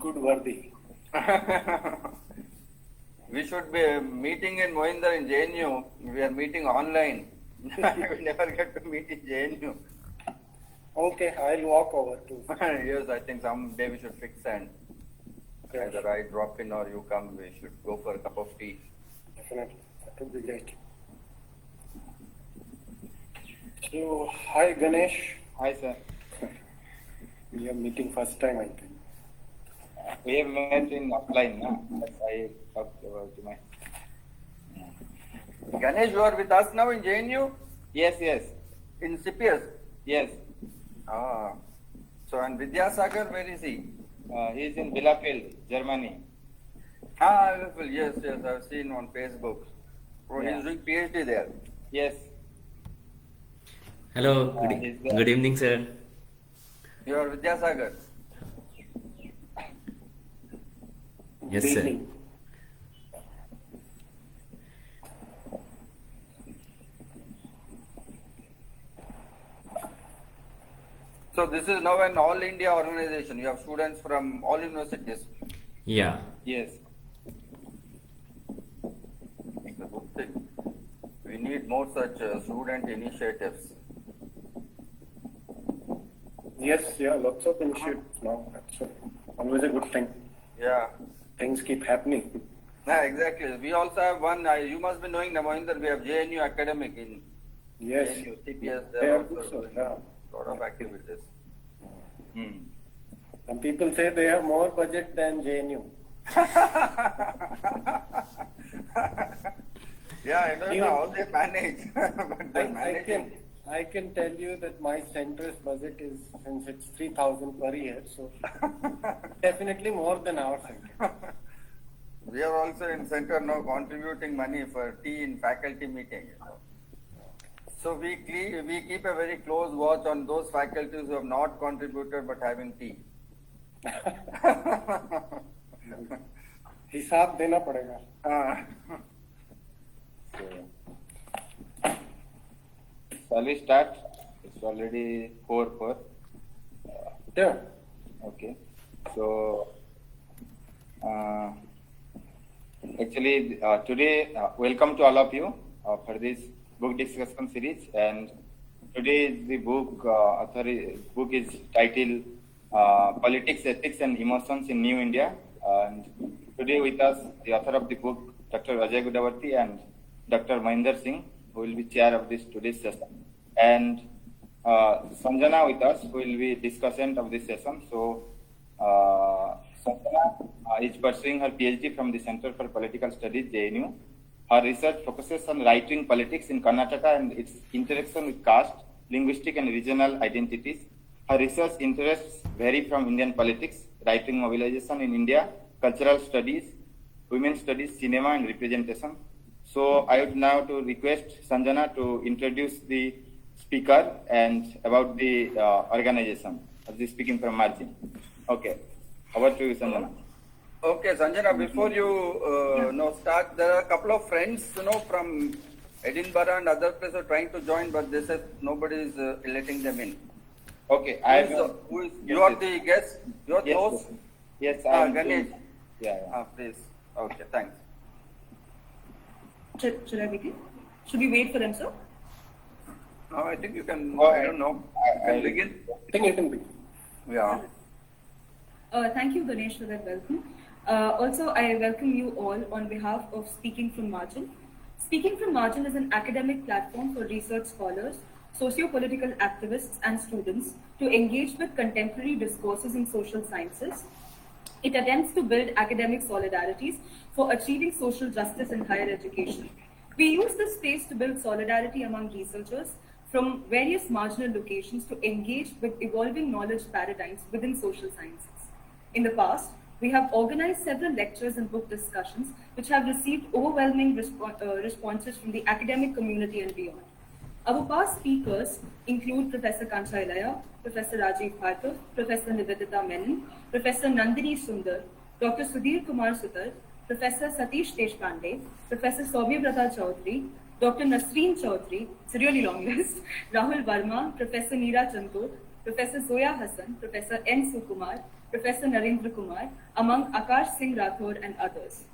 Gudavarthy. We should be meeting in Mohinder in JNU. We are meeting online. We never get to meet in JNU. Okay, I'll walk over to. Yes, I think someday we should fix and either I drop in or you come. We should go for a cup of tea. Definitely, that would be great. So, hi Ganesh. Hi, sir. We are meeting first time, I think. We have met in offline, na? I talked about my. Ganesh, you are with us now in JNU? Yes, yes, In CPS? yes. So, and Vidyasagar, where is he? He is in Bielefeld, Germany. Yes, I've seen on Facebook. Oh, Yeah. he's doing PhD there. Yes. Hello, he's there. good evening, sir. You are Vidyasagar. Yes, Good sir. evening. So, this is now an all India organization. You have students from all universities. Yeah. Yes. It's a good thing. We need more such student initiatives. Yes, yeah, lots of initiatives now. That's always a good thing. Yeah. Things keep happening. Yeah, exactly. We also have one, you must be knowing, Mohinder, we have JNU Academic in Yes, JNU, CPS, they there are also so, doing yeah. a lot of activities. Some people say they have more budget than JNU. Yeah, I don't know how they manage, but they I manage can, it. I can tell you that my center's budget is, since it's 3,000 per year, so definitely more than our center. We are also in center now contributing money for tea in faculty meeting. So we keep a very close watch on those faculties who have not contributed but having tea. हिसाब देना पड़ेगा. Shall we start? It's already 4:04. Yeah. Okay. So, actually, today, welcome to all of you for this book discussion series. And today, the book book is titled Politics, Ethics, and Emotions in New India. And today, with us, the author of the book, Dr. Ajay Gudavarthy, and Dr. Mohinder Singh, who will be chair of this today's session, and Sanjana with us, who will be discussant of this session. So, Sanjana is pursuing her PhD from the Center for Political Studies, JNU. Her research focuses on right-wing politics in Karnataka and its interaction with caste, linguistic, and regional identities. Her research interests vary from Indian politics, right-wing mobilization in India, cultural studies, women's studies, cinema, and representation. So I would now to request Sanjana to introduce the speaker and about the organization of the speaking from margin. Okay, over to you, Sanjana. Okay, Sanjana, before you start, there are a couple of friends, from Edinburgh and other places trying to join, but they said nobody is letting them in. Okay, You are the guest? You are the yes, host? yes, I am. Ganesh. Yeah. Please. Okay, thanks. Should I begin? Should we wait for them, sir? No, I think you can, Go I ahead. don't know. I You can begin? I think you can begin. Yeah. Thank you, Ganesh, for that welcome. Also, I welcome you all on behalf of Speaking from Margin. Speaking from Margin is an academic platform for research scholars, socio-political activists, and students to engage with contemporary discourses in social sciences. It attempts to build academic solidarities for achieving social justice in higher education. We use this space to build solidarity among researchers from various marginal locations to engage with evolving knowledge paradigms within social sciences. In the past, we have organized several lectures and book discussions which have received overwhelming responses from the academic community and beyond. Our past speakers include Professor Kancha Ilaya, Professor Rajiv Bhargav, Professor Nivedita Menon, Professor Nandini Sundar, Dr. Sudhir Kumar Sutar, Professor Satish Deshpande, Professor Soumyavrata Chaudhary, Dr. Nasreen Chaudhary, it's a really long list, Rahul Verma, Professor Neera Chantor, Professor Zoya Hassan, Professor N. Sukumar, Professor Narendra Kumar, among Akash Singh Rathod and others.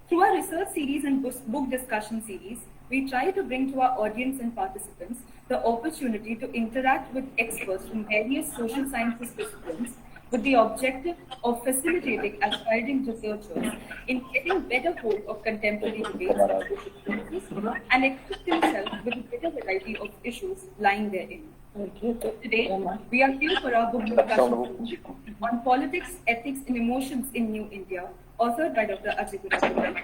Through our research series and book discussion series, we try to bring to our audience and participants the opportunity to interact with experts from various social sciences disciplines with the objective of facilitating aspiring researchers in getting better hold of contemporary debates and social sciences and equip themselves with a better variety of issues lying therein. Today, we are here for our book discussion on politics, ethics, and emotions in New India, authored by Dr. Ajay Gudavarthy.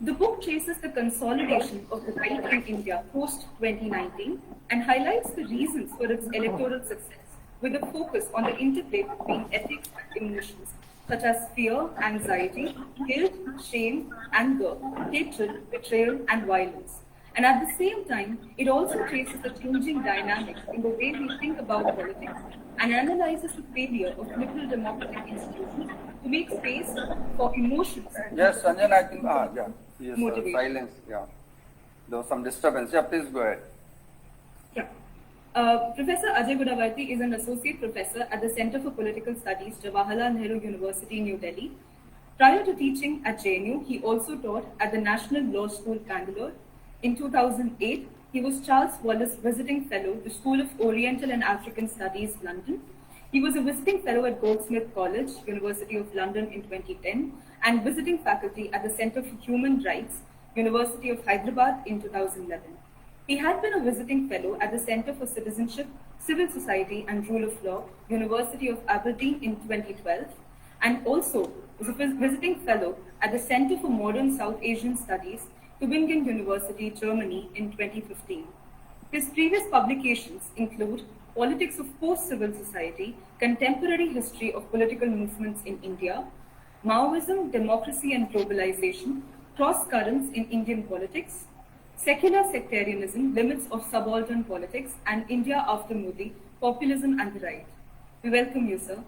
The book traces the consolidation of the right in India post-2019 and highlights the reasons for its electoral success, with a focus on the interplay between ethics and emotions, such as fear, anxiety, guilt, shame, anger, hatred, betrayal, and violence. And at the same time, it also traces the changing dynamics in the way we think about politics and analyzes the failure of liberal democratic institutions to make space for emotions. Yes, Sanjan, I think, yeah. Yes, Motivation. silence, yeah. There was some disturbance. Yeah, please go ahead. Yeah. Professor Ajay Gudavarthy is an associate professor at the Center for Political Studies, Jawaharlal Nehru University, New Delhi. Prior to teaching at JNU, he also taught at the National Law School, Bangalore. In 2008, he was Charles Wallace Visiting Fellow, the School of Oriental and African Studies, London. He was a visiting fellow at Goldsmith College, University of London in 2010, and visiting faculty at the Center for Human Rights, University of Hyderabad in 2011. He had been a visiting fellow at the Center for Citizenship, Civil Society and Rule of Law, University of Aberdeen in 2012, and also was a visiting fellow at the Center for Modern South Asian Studies, Tübingen University, Germany in 2015. His previous publications include Politics of Post-Civil Society, Contemporary History of Political Movements in India, Maoism, Democracy and Globalisation, Cross-Currents in Indian Politics, Secular Sectarianism, Limits of Subaltern Politics, and India After Modi, Populism and the Right. We welcome you, sir.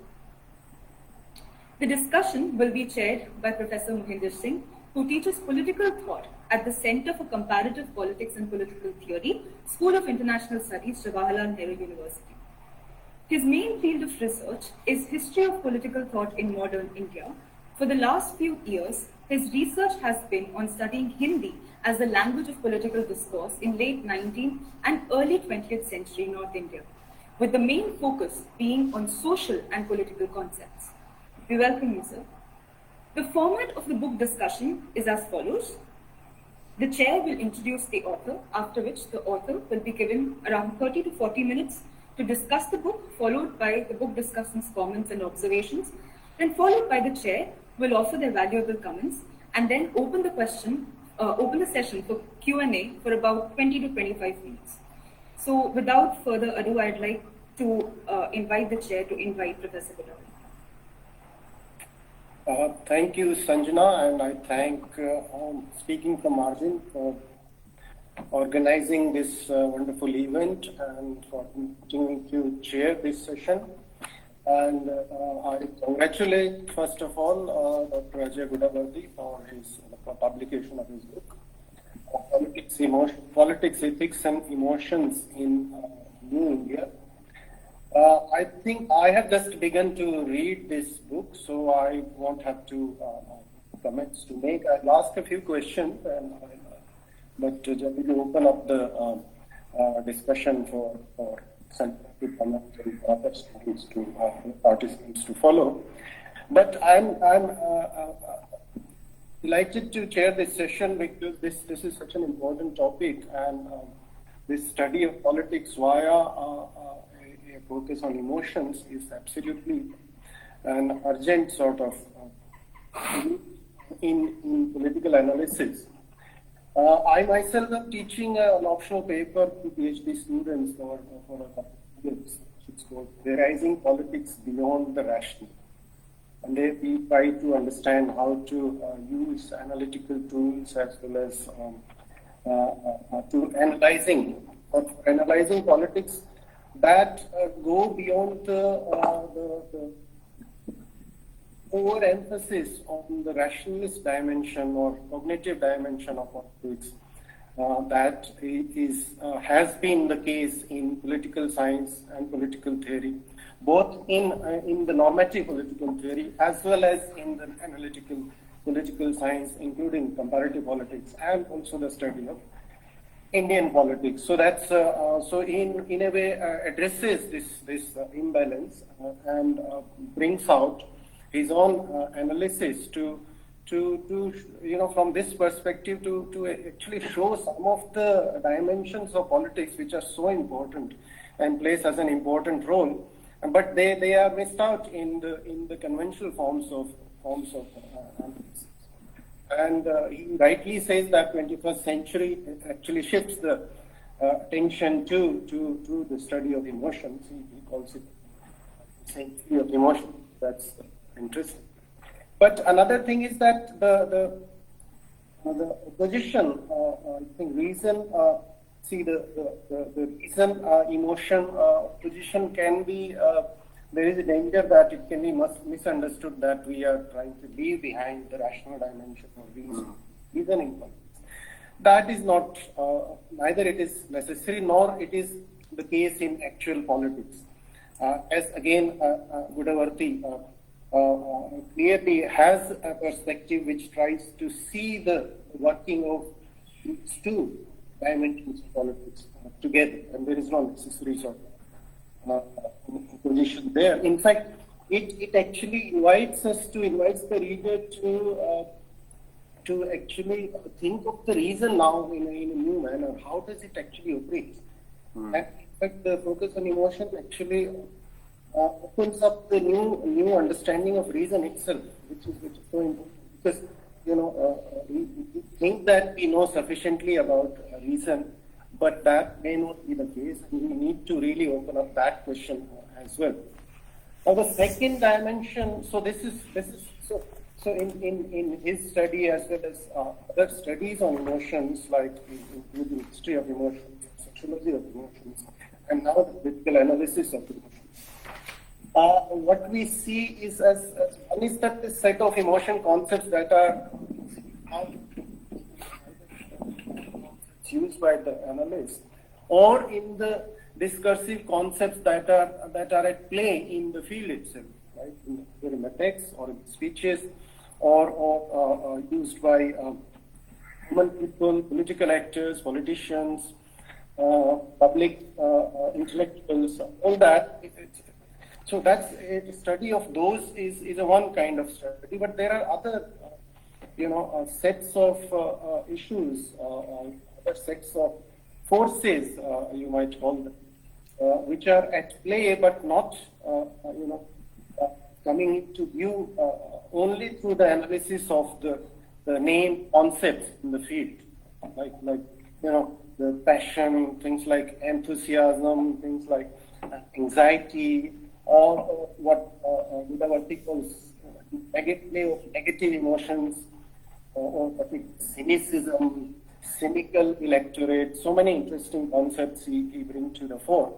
The discussion will be chaired by Professor Mohinder Singh, who teaches political thought at the Center for Comparative Politics and Political Theory, School of International Studies, Jawaharlal Nehru University. His main field of research is history of political thought in modern India. For the last few years, his research has been on studying Hindi as the language of political discourse in late 19th and early 20th century North India, with the main focus being on social and political concepts. We welcome you, sir. The format of the book discussion is as follows. The chair will introduce the author, after which the author will be given around 30 to 40 minutes to discuss the book, followed by the book discussant's comments and observations, then followed by the chair will offer their valuable comments, and then open the session for Q&A for about 20 to 25 minutes. So without further ado, I'd like to invite the chair to invite Professor Gudavarthy. Thank you, Sanjana, and I thank Speaking from Margin for organizing this wonderful event and for inviting me to chair this session. And I congratulate, first of all, Dr. Ajay Gudavarthy for his publication of his book, Politics, Ethics and Emotions in New India. I think I have just begun to read this book, so I won't have to comments to make. I'll ask a few questions, but just to open up the discussion for some comments and other students to participants to follow. But I'm delighted to chair this session because this is such an important topic, and this study of politics via a focus on emotions is absolutely an urgent sort of in political analysis. I myself am teaching an optional paper to PhD students for a couple of years. It's called Theorizing Politics Beyond the Rational. And we try to understand how to use analytical tools as well as to analyzing politics that go beyond the overemphasis on the rationalist dimension or cognitive dimension of politics, that has been the case in political science and political theory, both in the normative political theory as well as in the analytical political science, including comparative politics and also the study of Indian politics. So that's so in a way addresses this imbalance and brings out his own analysis to from this perspective to actually show some of the dimensions of politics which are so important and plays as an important role, but they are missed out in the conventional forms of analysis. And he rightly says that 21st century actually shifts the attention to the study of emotions. He calls it century of emotion. That's interesting. But another thing is that the opposition, I think reason, the reason emotion opposition can be, there is a danger that it can be misunderstood that we are trying to leave behind the rational dimension of reasoning politics. That is not, neither it is necessary nor it is the case in actual politics. As again, Gudavarthy clearly has a perspective which tries to see the working of these two dimensions of politics together, and there is no necessary sort of position there. In fact, it actually invites the reader to actually think of the reason now in a new manner. How does it actually operate? And in fact, the focus on emotion actually opens up the new understanding of reason itself, which is so important, because we think that we know sufficiently about reason, but that may not be the case, and we need to really open up that question as well. Now, the second dimension. So this is so in his study as well as other studies on emotions, like including history of emotions, sociology of emotions, and now the critical analysis of emotions. What we see is one is that this set of emotion concepts that are used by the analyst, or in the discursive concepts that are at play in the field itself, right? In the text or in speeches, or used by common people, political actors, politicians, public intellectuals, all that. So that's a study of those is a one kind of study, but there are other, sets of issues, other sets of forces, you might call them, which are at play, but not, coming into view only through the analysis of the main concepts in the field, like the passion, things like enthusiasm, things like anxiety, or what Gudavarthy calls negative emotions, or cynicism, cynical electorate. So many interesting concepts he brings to the fore.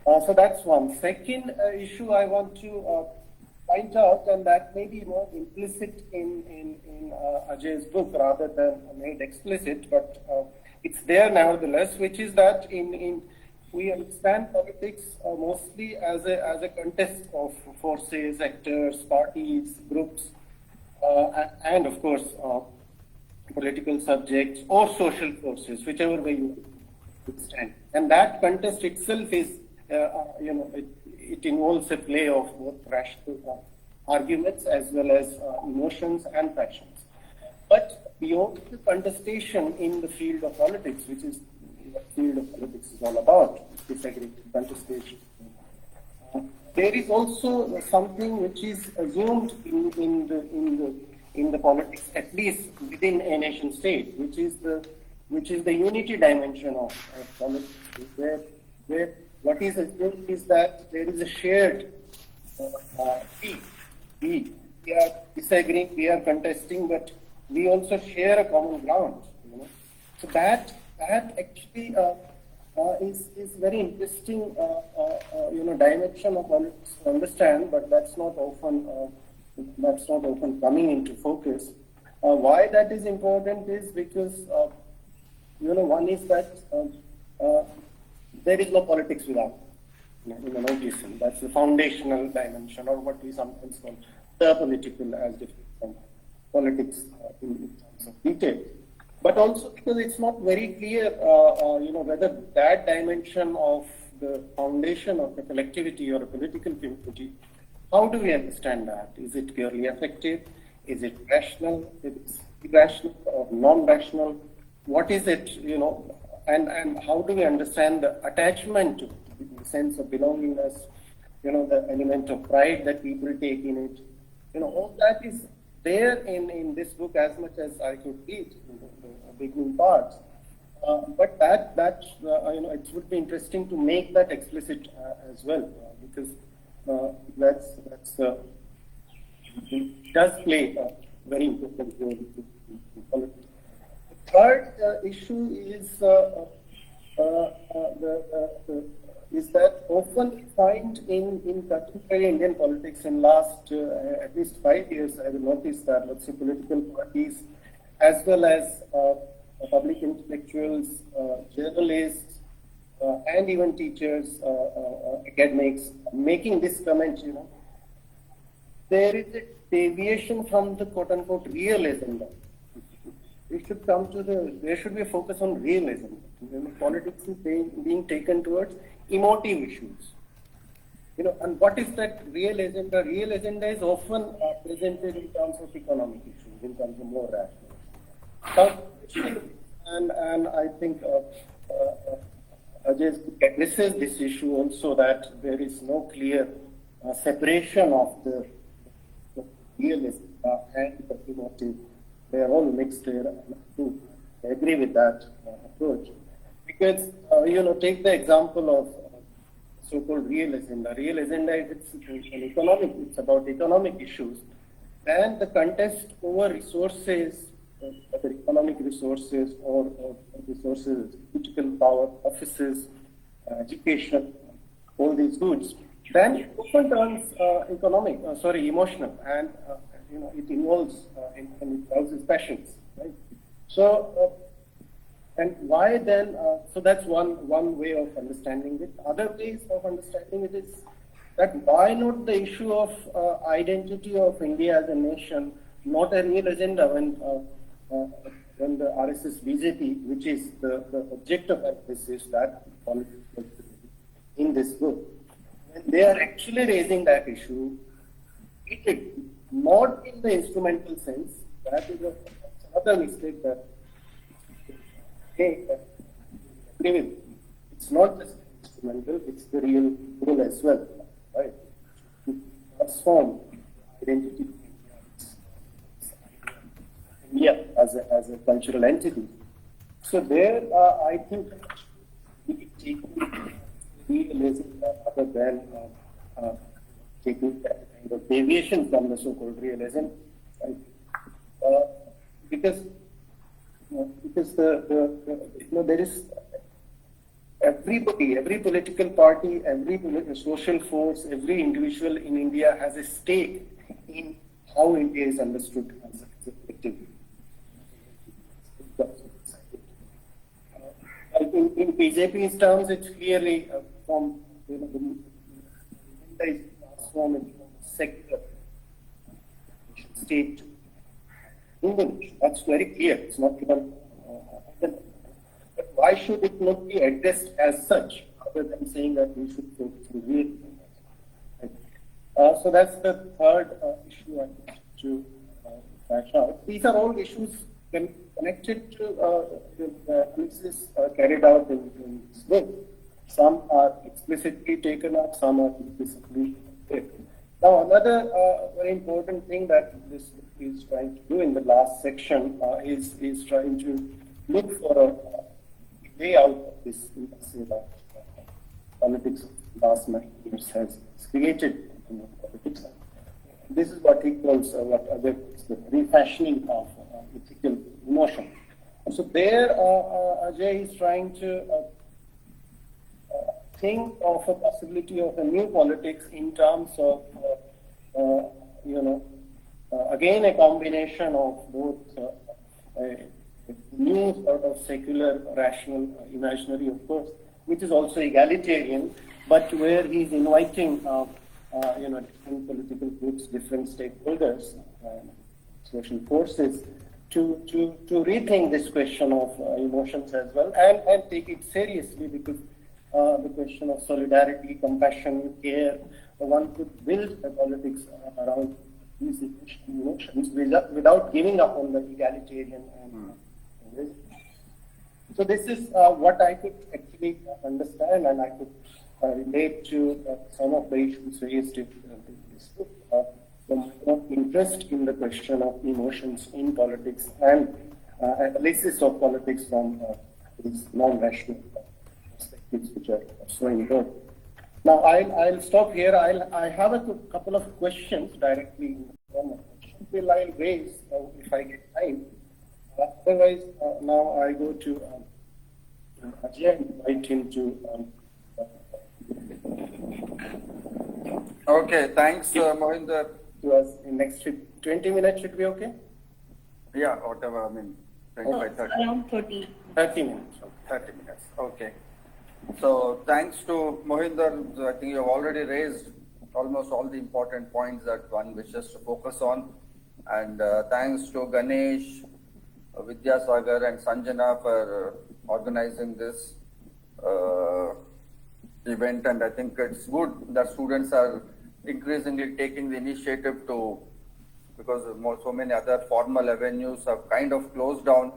So that's one. Second issue I want to point out, and that may be more implicit in Ajay's book rather than made explicit, but it's there nevertheless, which is that we understand politics mostly as a contest of forces, actors, parties, groups, and of course political subjects or social forces, whichever way you understand. And that contest itself is, it involves a play of both rational arguments as well as emotions and passions. But beyond the contestation in the field of politics, which is what field of politics is all about, disagreement, contestation, there is also something which is assumed in the politics, at least within a nation state, which is the unity dimension of politics, where what is assumed is that there is a shared we are disagreeing, we are contesting, but we also share a common ground. So that actually is very interesting, dimension of politics to understand, but that's not often coming into focus. Why that is important is because one is that there is no politics without Maoism. That's the foundational dimension, or what we sometimes call the political, as different from politics in terms of detail. But also because it's not very clear, whether that dimension of the foundation of a collectivity or a political community, how do we understand that? Is it purely affective? Is it rational? Is it irrational or non-rational? What is it, and how do we understand the attachment to the sense of belongingness, the element of pride that people take in it? All that is there in this book as much as I could read, the beginning parts. But it would be interesting to make that explicit as well, because it does play a very important role in politics. The third issue is that often we find in contemporary Indian politics in last at least 5 years, I have noticed that lots of political parties, as well as public intellectuals, journalists, and even teachers, academics, making this comment, there is a deviation from the quote-unquote real agenda. We should there should be a focus on realism. Politics is being taken towards emotive issues. And what is that real agenda? Real agenda is often presented in terms of economic issues, in terms of more rational. And I think Ajay addresses this issue also, that there is no clear separation of the realism and the emotive. They are all mixed there. I agree with that approach. Because, take the example of so-called real agenda. Real agenda is it's about economic issues. And the contest over resources, whether economic resources or resources, political power, offices, education, all these goods, then it often turns emotional, and it involves and it causes passions, right? So, and why then? So that's one way of understanding it. Other ways of understanding it is that why not the issue of identity of India as a nation, not a real agenda when the RSS BJP, which is the object of this, is that politics in this book, when they are actually raising that issue, it is not in the instrumental sense. That is another mistake that it's not just instrumental, it's the real role as well, right? To transform identity of India as a cultural entity. So there, I think we take realism other than taking that kind of deviation from the so-called realism, right? Because there is everybody, every political party, every social force, every individual in India has a stake in how India is understood as a collective. In BJP's terms, it's clearly from India is transformed into a secular state. Indian, that's very clear. It's not even. But why should it not be addressed as such, other than saying that we should focus on real? So that's the third issue I want to flash out. These are all issues connected to the analysis carried out in this book. Some are explicitly taken up, some are implicitly taken. Now, another very important thing that this book is trying to do in the last section is trying to look for a way out of this impasse that politics of the last 9 years has created in politics. This is what he calls the refashioning of ethical emotion. So there, Ajay is trying to think of a possibility of a new politics in terms of, again, a combination of both a new new sort of secular, rational, imaginary, of course, which is also egalitarian, but where he's inviting, different political groups, different stakeholders, social forces, to rethink this question of emotions as well, and take it seriously, because the question of solidarity, compassion, care, one could build a politics around these emotions without giving up on the egalitarian and so this is what I could actually understand, and I could relate to some of the issues raised in this book. The interest in the question of emotions in politics and analysis of politics from these non-rational perspectives, which are so important. Now, I'll stop here. I have a couple of questions directly in the form of questions. I'll raise if I get time. Otherwise, now I go to Ajay and invite him to. Okay, thanks, Mohinder. To us in next 20 minutes should be okay? Yeah, whatever, 25, 30. Around 30. 30 minutes. Okay. 30 minutes, okay. So thanks to Mohinder, I think you have already raised almost all the important points that one wishes to focus on. And thanks to Ganesh, Vidyasagar and Sanjana for organizing this event. And I think it's good that students are increasingly taking the initiative to, because so many other formal avenues have kind of closed down.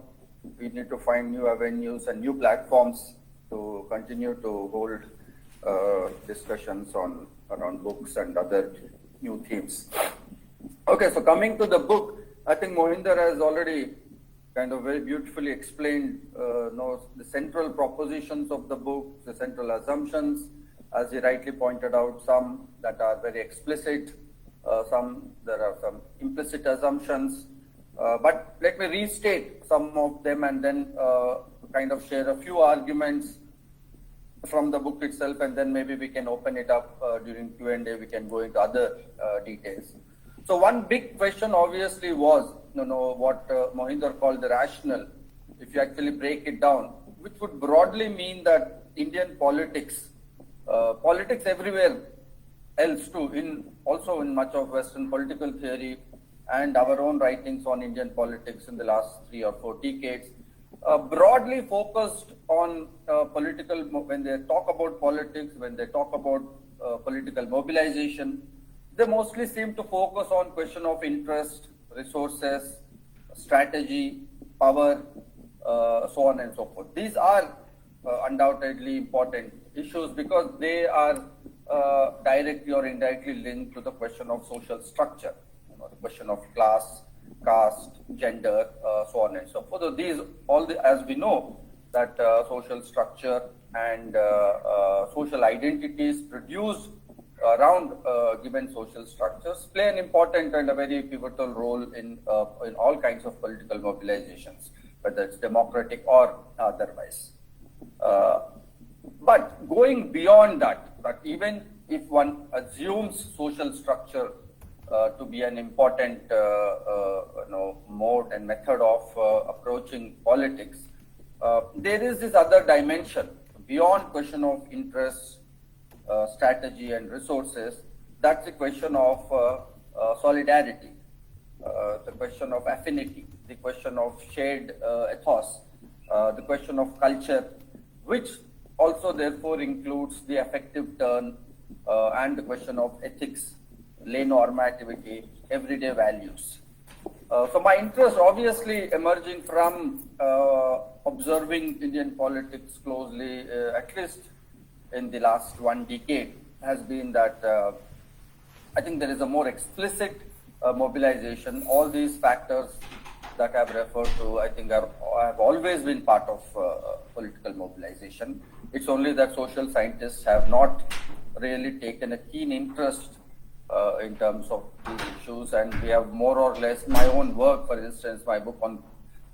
We need to find new avenues and new platforms to continue to hold discussions around books and other new themes. Okay, so coming to the book, I think Mohinder has already kind of very beautifully explained the central propositions of the book, the central assumptions, as he rightly pointed out, some that are very explicit, there are some implicit assumptions, but let me restate some of them and then kind of share a few arguments from the book itself, and then maybe we can open it up during Q&A, we can go into other details. So one big question obviously was, what Mohinder called the rational, if you actually break it down, which would broadly mean that Indian politics everywhere else too, also in much of Western political theory and our own writings on Indian politics in the last 3 or 4 decades, broadly focused on when they talk about politics, when they talk about political mobilization, they mostly seem to focus on question of interest, resources, strategy, power, so on and so forth. These are undoubtedly important issues because they are directly or indirectly linked to the question of social structure, the question of class, caste, gender, so on and so forth. So these, as we know, that social structure and social identities produced around given social structures play an important and a very pivotal role in all kinds of political mobilizations, whether it's democratic or otherwise. But going beyond that even if one assumes social structure to be an important mode and method of approaching politics, there is this other dimension beyond question of interest, strategy and resources. That's the question of solidarity, the question of affinity, the question of shared ethos, the question of culture, which also therefore includes the affective turn and the question of ethics, lay normativity, everyday values. So my interest obviously emerging from observing Indian politics closely, at least in the last 1 decade, has been that I think there is a more explicit mobilization. All these factors that I've referred to, I think have always been part of political mobilization. It's only that social scientists have not really taken a keen interest in terms of these issues, and we have more or less, my own work, for instance, my book on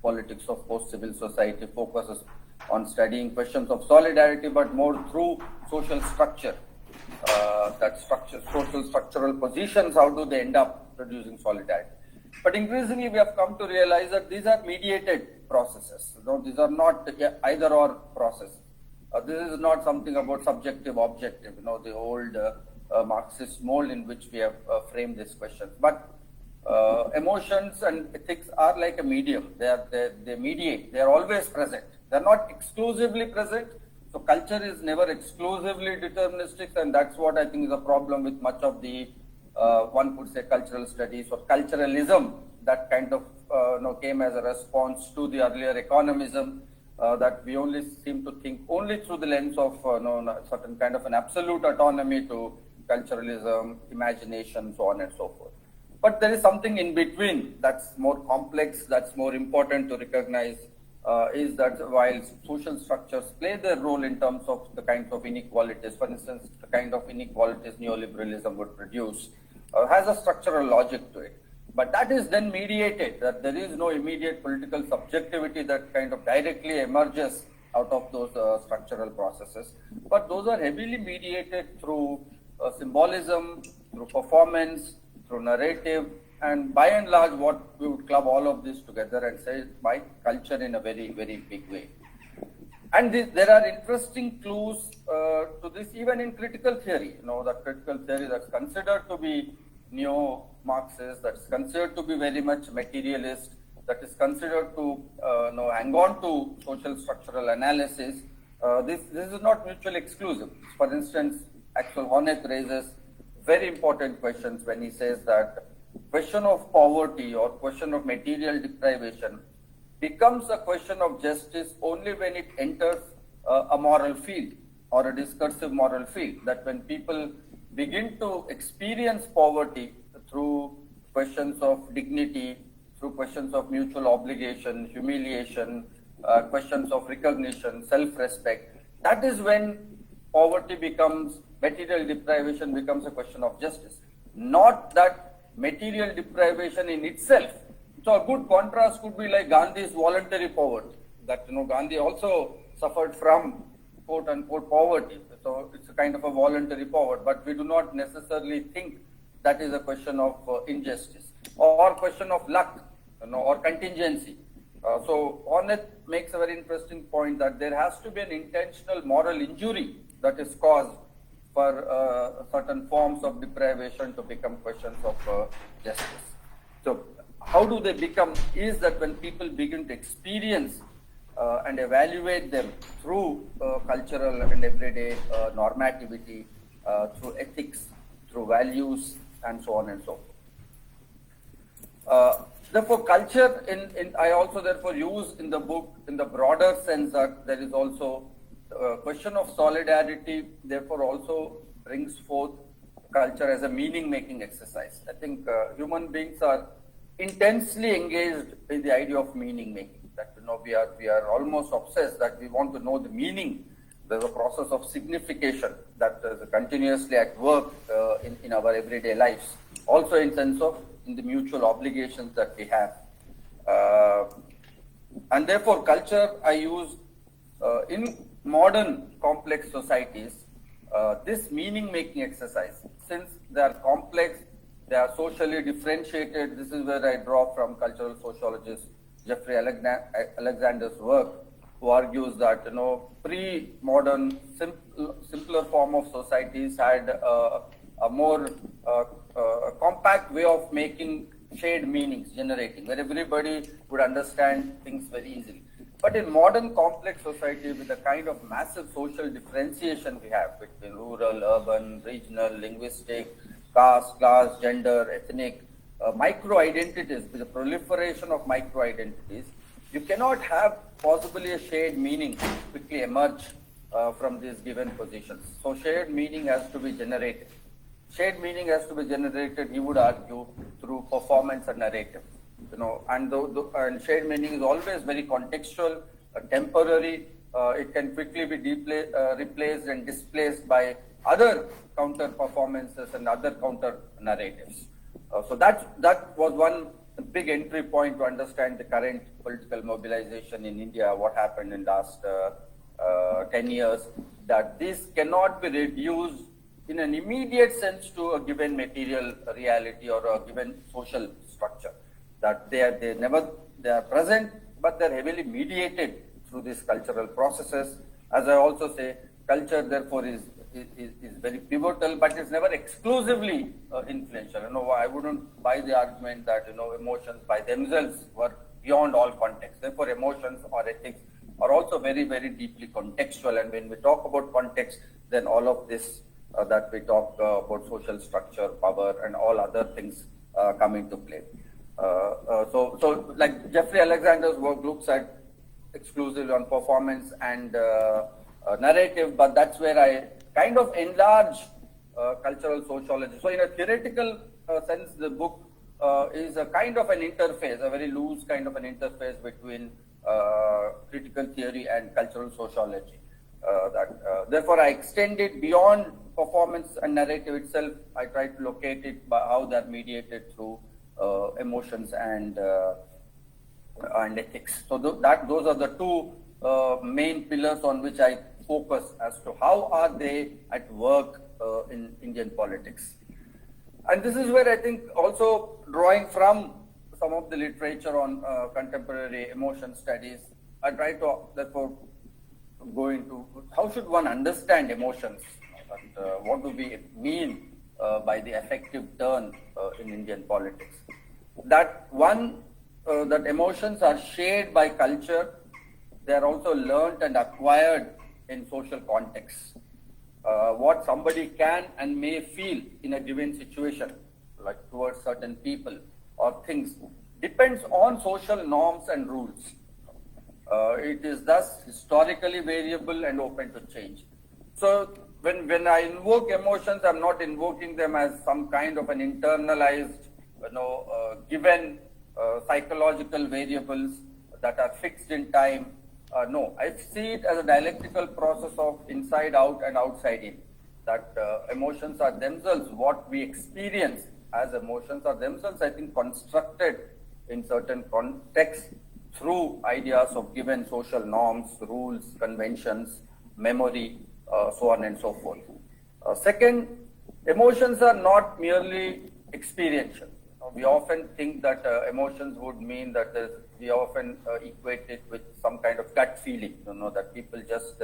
politics of post-civil society focuses on studying questions of solidarity, but more through social structure. Social structural positions, how do they end up producing solidarity? But increasingly, we have come to realize that these are mediated processes. These are not either or process. This is not something about subjective, objective, the old Marxist mold in which we have framed this question. But emotions and ethics are like a medium. They mediate. They are always present. They are not exclusively present. So culture is never exclusively deterministic, and that's what I think is a problem with much of the one could say cultural studies or culturalism that kind of came as a response to the earlier economism, that we only seem to think only through the lens of certain kind of an absolute autonomy to culturalism, imagination, so on and so forth. But there is something in between that's more complex, that's more important to recognize, is that while social structures play their role in terms of the kinds of inequalities, for instance, the kind of inequalities neoliberalism would produce, has a structural logic to it. But that is then mediated, that there is no immediate political subjectivity that kind of directly emerges out of those structural processes. But those are heavily mediated through symbolism, through performance, through narrative, and by and large, what we would club all of this together and say by culture in a very, very big way. And there are interesting clues to this even in critical theory. The critical theory that's considered to be neo-Marxist, that's considered to be very much materialist, that is considered to hang on to social structural analysis. This is not mutually exclusive. For instance, Axel Honneth raises very important questions when he says that question of poverty or question of material deprivation becomes a question of justice only when it enters a moral field or a discursive moral field. That when people begin to experience poverty through questions of dignity, through questions of mutual obligation, humiliation, questions of recognition, self-respect, that is when poverty becomes, material deprivation becomes a question of justice. Not that material deprivation in itself. So a good contrast could be like Gandhi's voluntary poverty, that Gandhi also suffered from quote unquote poverty. So it's a kind of a voluntary poverty, but we do not necessarily think that is a question of injustice or question of luck, or contingency. So Honneth makes a very interesting point that there has to be an intentional moral injury that is caused for certain forms of deprivation to become questions of justice. So how do they become is that when people begin to experience and evaluate them through cultural and everyday normativity, through ethics, through values, and so on and so forth. Therefore, culture, I also therefore use in the book in the broader sense that there is also a question of solidarity, therefore also brings forth culture as a meaning-making exercise. I think human beings are intensely engaged in the idea of meaning-making. That we are almost obsessed that we want to know the meaning. There's a process of signification that is continuously at work in our everyday lives. Also in sense of in the mutual obligations that we have. And therefore culture I use in modern complex societies, this meaning-making exercise, since they are complex, they are socially differentiated. This is where I draw from cultural sociologist Jeffrey Alexander's work, who argues that pre-modern simpler form of societies had a more compact way of making shared meanings, generating, where everybody would understand things very easily. But in modern complex society, with the kind of massive social differentiation we have between rural, urban, regional, linguistic, caste, class, gender, ethnic, micro-identities, with the proliferation of micro-identities, you cannot have possibly a shared meaning quickly emerge from these given positions. So shared meaning has to be generated. Shared meaning has to be generated, he would argue, through performance and narrative. And shared meaning is always very contextual, temporary. It can quickly be replaced and displaced by other counter performances and other counter narratives. So that was one big entry point to understand the current political mobilization in India, what happened in the last 10 years, that this cannot be reduced in an immediate sense to a given material reality or a given social structure. that they are present, but they're heavily mediated through these cultural processes. As I also say, culture therefore is very pivotal, but it's never exclusively influential. I wouldn't buy the argument that emotions by themselves were beyond all context. Therefore, emotions or ethics are also very, very deeply contextual. And when we talk about context, then all of this that we talk about social structure, power, and all other things come into play. So like Jeffrey Alexander's work looks at exclusively on performance and narrative, but that's where I kind of enlarge cultural sociology. So in a theoretical sense, the book is a kind of an interface, a very loose kind of an interface between critical theory and cultural sociology. Therefore, I extend it beyond performance and narrative itself. I try to locate it by how they're mediated through emotions and ethics. So those are the two main pillars on which I focus as to how are they at work in Indian politics. And this is where I think also drawing from some of the literature on contemporary emotion studies, I try to therefore go into how should one understand emotions and what do we mean by the effective turn in Indian politics. That emotions are shared by culture, they are also learnt and acquired in social contexts. What somebody can and may feel in a given situation, like towards certain people or things, depends on social norms and rules. It is thus historically variable and open to change. So when I invoke emotions, I'm not invoking them as some kind of an internalized, given psychological variables that are fixed in time. No, I see it as a dialectical process of inside out and outside in. That emotions are themselves, what we experience as emotions are themselves, I think, constructed in certain contexts through ideas of given social norms, rules, conventions, memory, so on and so forth. Second, emotions are not merely experiential. We often think that emotions would mean that we often equate it with some kind of gut feeling, that people just,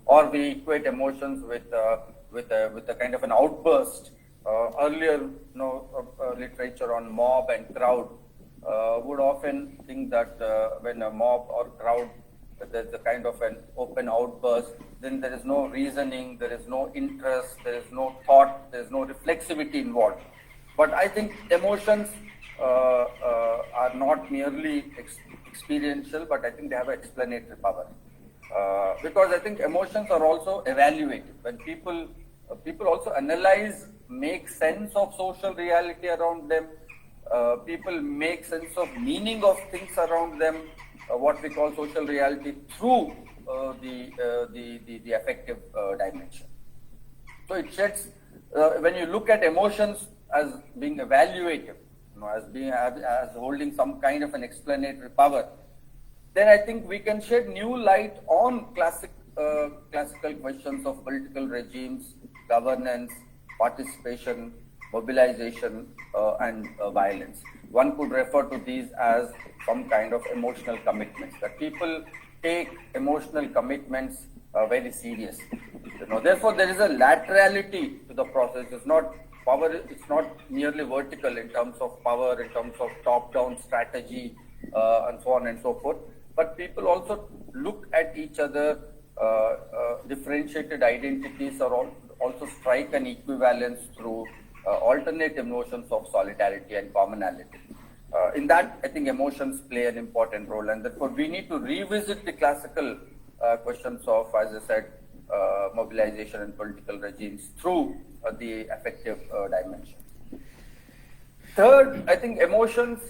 or we equate emotions with a kind of an outburst. Earlier, literature on mob and crowd would often think that when a mob or crowd, there's a kind of an open outburst, then there is no reasoning, there is no interest, there is no thought, there is no reflexivity involved. But I think emotions are not merely experiential, but I think they have an explanatory power. Because I think emotions are also evaluated. When people also analyze, make sense of social reality around them, people make sense of meaning of things around them, what we call social reality, through the affective dimension. So it sheds, when you look at emotions as being evaluative, as holding some kind of an explanatory power, then I think we can shed new light on classical questions of political regimes, governance, participation, mobilization, and violence. One could refer to these as some kind of emotional commitments, that people take emotional commitments very seriously. Therefore, there is a laterality to the process. It's not power, it's not merely vertical in terms of power, in terms of top-down strategy, and so on and so forth. But people also look at each other, differentiated identities are also strike an equivalence through alternative notions of solidarity and commonality. In that, I think emotions play an important role, and therefore we need to revisit the classical questions of, as I said, mobilization and political regimes through the affective dimension. Third, I think emotions,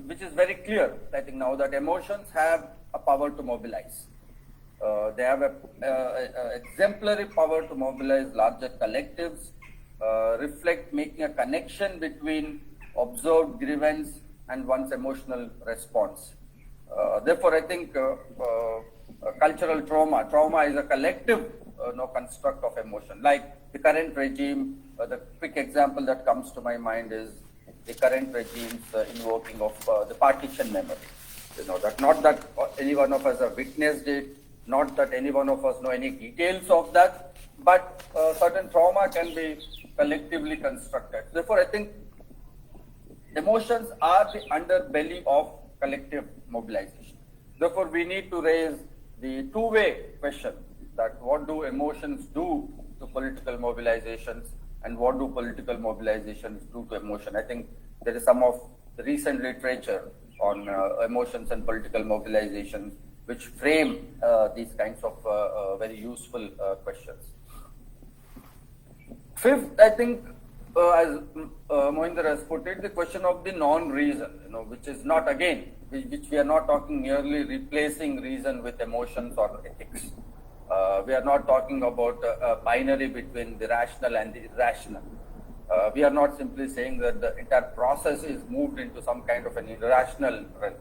which is very clear, I think now that emotions have a power to mobilize. They have an exemplary power to mobilize larger collectives, reflect making a connection between observed grievance and one's emotional response. Therefore, I think cultural trauma is a collective construct of emotion. Like the current regime, the quick example that comes to my mind is the current regime's invoking of the partition memory. That not that any one of us have witnessed it, not that any one of us know any details of that, but certain trauma can be collectively constructed. Therefore, I think emotions are the underbelly of collective mobilization. Therefore, we need to raise the two-way question that what do emotions do to political mobilizations and what do political mobilizations do to emotion. I think there is some of the recent literature on emotions and political mobilization which frame these kinds of very useful questions. Fifth, I think, as Mohinder has put it, the question of the non-reason, which is not, again, which we are not talking merely replacing reason with emotions or ethics. We are not talking about a binary between the rational and the irrational. We are not simply saying that the entire process is moved into some kind of an irrational realm.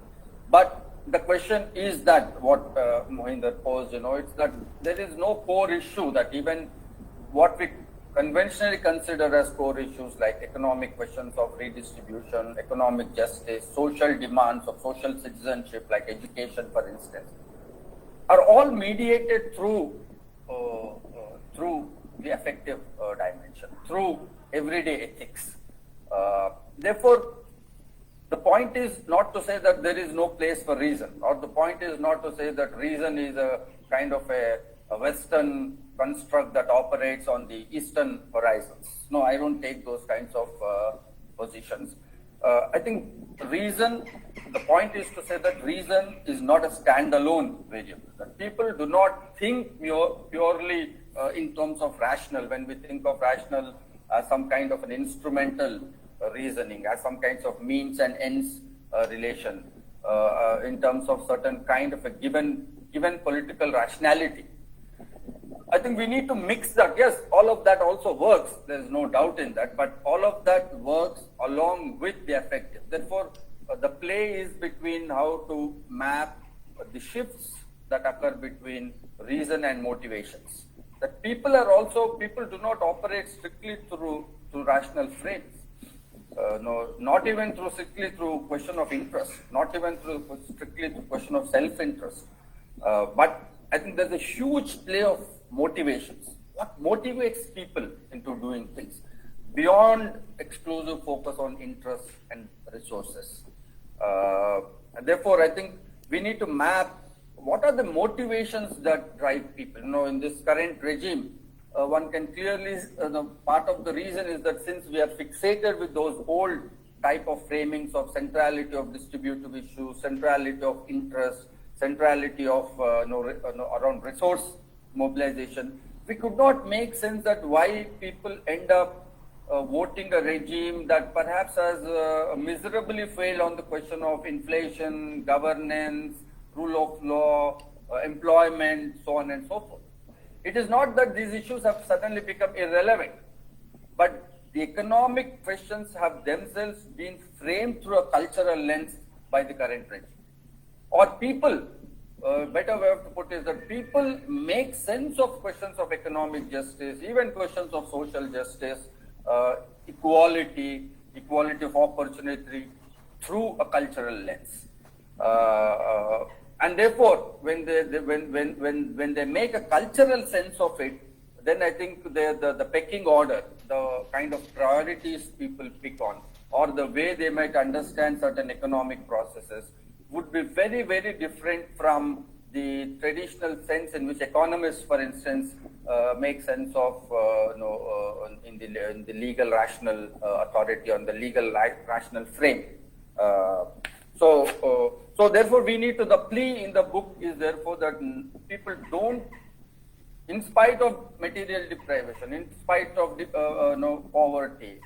But the question is that what Mohinder posed, it's that there is no core issue that even what we conventionally consider as core issues like economic questions of redistribution, economic justice, social demands of social citizenship like education, for instance, are all mediated through the affective dimension, through everyday ethics. Therefore, the point is not to say that there is no place for reason, or the point is not to say that reason is a kind of a Western construct that operates on the Eastern horizons. No, I don't take those kinds of positions. I think reason, the point is to say that reason is not a standalone variable. That people do not think purely in terms of rational when we think of rational as some kind of an instrumental reasoning, as some kinds of means and ends relation in terms of certain kind of a given political rationality. I think we need to mix that. Yes, all of that also works. There's no doubt in that. But all of that works along with the affective. Therefore, the play is between how to map the shifts that occur between reason and motivations. That people do not operate strictly through rational frames. No, not even strictly through question of interest, not even strictly through question of self-interest. But I think there's a huge play of motivations. What motivates people into doing things beyond exclusive focus on interest and resources? And therefore, I think we need to map what are the motivations that drive people. In this current regime, one can clearly, part of the reason is that since we are fixated with those old type of framings of centrality of distributive issues, centrality of interest, centrality of around resource mobilization, we could not make sense that why people end up voting a regime that perhaps has miserably failed on the question of inflation, governance, rule of law, employment, so on and so forth. It is not that these issues have suddenly become irrelevant, but the economic questions have themselves been framed through a cultural lens by the current regime. Or people, better way to put it is that people make sense of questions of economic justice, even questions of social justice, equality of opportunity through a cultural lens. And therefore, when they make a cultural sense of it, then I think the pecking order, the kind of priorities people pick on, or the way they might understand certain economic processes would be very, very different from the traditional sense in which economists, for instance, make sense of in the legal rational authority, on the legal rational frame. So therefore, we need to, the plea in the book is therefore that people don't, in spite of material deprivation, in spite of poverty,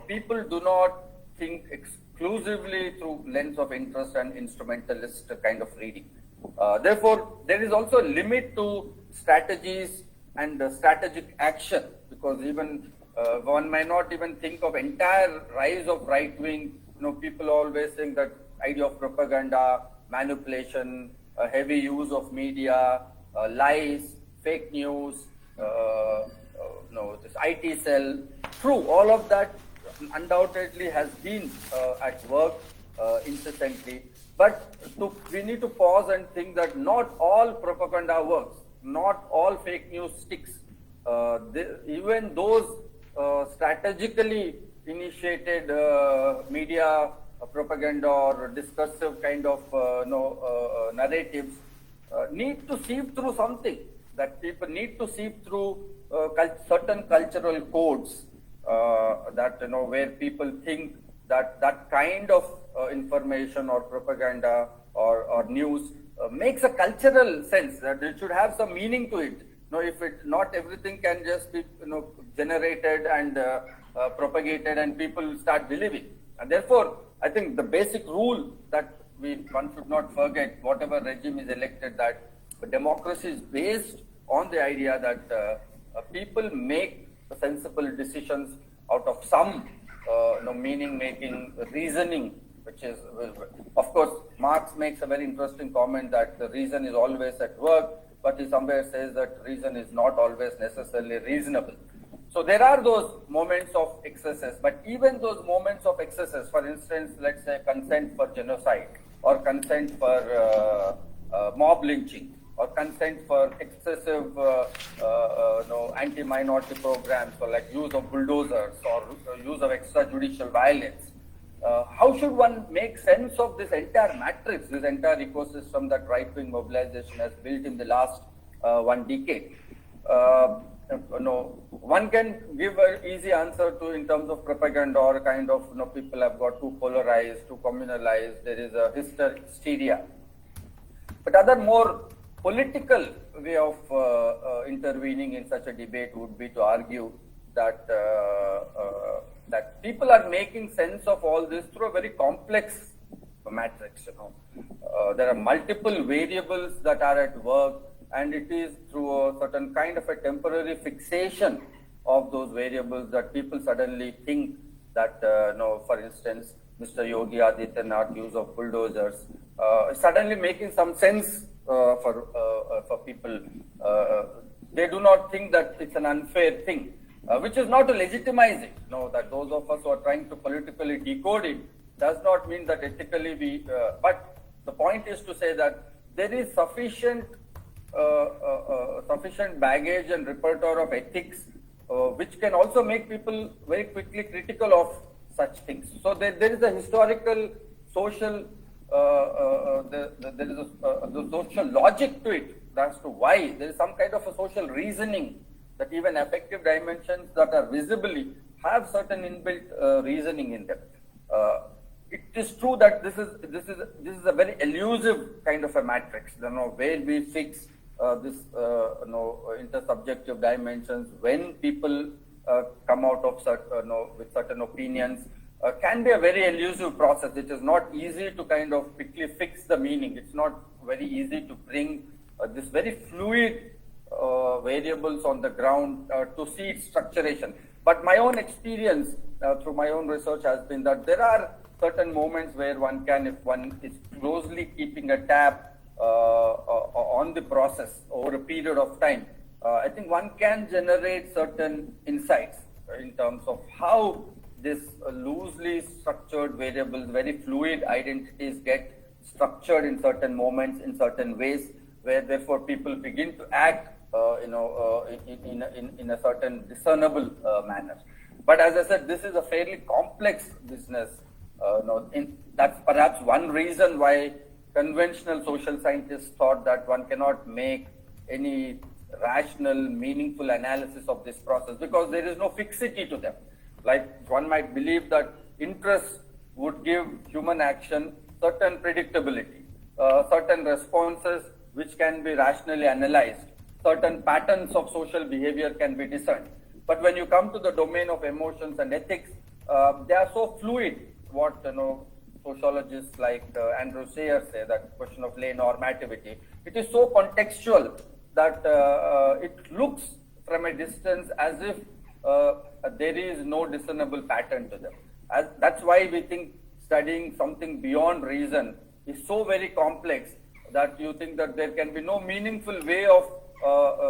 people do not think exclusively through lens of interest and instrumentalist kind of reading. Therefore, there is also a limit to strategies and strategic action, because even one may not even think of entire rise of right-wing. People always think that idea of propaganda, manipulation, heavy use of media, lies, fake news, this IT cell. True, all of that undoubtedly has been at work incessantly. But we need to pause and think that not all propaganda works, not all fake news sticks. Even those strategically initiated media propaganda or discursive kind of narratives need to sieve through something. That people need to sieve through certain cultural codes that where people think that that kind of information or propaganda or news makes a cultural sense, that it should have some meaning to it. If it not everything can just be generated and propagated and people start believing. And therefore, I think the basic rule that one should not forget, whatever regime is elected, that democracy is based on the idea that people make sensible decisions out of some meaning-making reasoning, which is, of course, Marx makes a very interesting comment that the reason is always at work, but he somewhere says that reason is not always necessarily reasonable. So there are those moments of excesses, but even those moments of excesses, for instance, let's say consent for genocide, or consent for mob lynching, or consent for excessive anti-minority programs, or like use of bulldozers or use of extrajudicial violence. How should one make sense of this entire matrix, this entire ecosystem that right-wing mobilization has built in the last 1 decade? One can give an easy answer to in terms of propaganda, or kind of people have got too polarized, too communalized. There is a hysteria. But other more political way of intervening in such a debate would be to argue that that people are making sense of all this through a very complex matrix. There are multiple variables that are at work, and it is through a certain kind of a temporary fixation of those variables that people suddenly think that, for instance, Mr. Yogi Adityanath's use of bulldozers suddenly making some sense for people. They do not think that it's an unfair thing, which is not to legitimize it. That those of us who are trying to politically decode it does not mean that ethically we. But the point is to say that there is sufficient baggage and repertoire of ethics, which can also make people very quickly critical of such things. So there is a historical, social, there is the social logic to it as to why there is some kind of a social reasoning that even affective dimensions that are visibly have certain inbuilt reasoning in them. It is true that this is a very elusive kind of a matrix, where we fix this intersubjective dimensions when people come out of with certain opinions. Can be a very elusive process. It is not easy to kind of quickly fix the meaning. It's not very easy to bring this very fluid variables on the ground to see its structuration. But my own experience through my own research has been that there are certain moments where one can, if one is closely keeping a tab on the process over a period of time, I think one can generate certain insights in terms of how this loosely structured variables, very fluid identities get structured in certain moments, in certain ways, where therefore people begin to act in a certain discernible manner. But as I said, this is a fairly complex business. That's perhaps one reason why conventional social scientists thought that one cannot make any rational, meaningful analysis of this process, because there is no fixity to them. Like one might believe that interest would give human action certain predictability, certain responses which can be rationally analyzed, certain patterns of social behavior can be discerned. But when you come to the domain of emotions and ethics, they are so fluid. What sociologists like Andrew Sayer say, that question of lay normativity, it is so contextual that it looks from a distance as if there is no discernible pattern to them. That's why we think studying something beyond reason is so very complex that you think that there can be no meaningful way of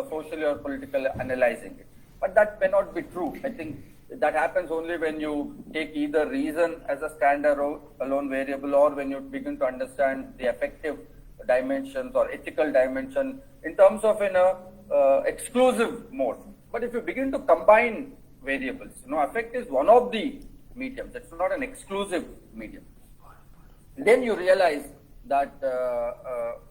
socially or politically analyzing it. But that may not be true. I think That happens only when you take either reason as a standalone variable, or when you begin to understand the affective dimensions or ethical dimension in terms of exclusive mode. But if you begin to combine variables, affect is one of the mediums. It's not an exclusive medium. Then you realize that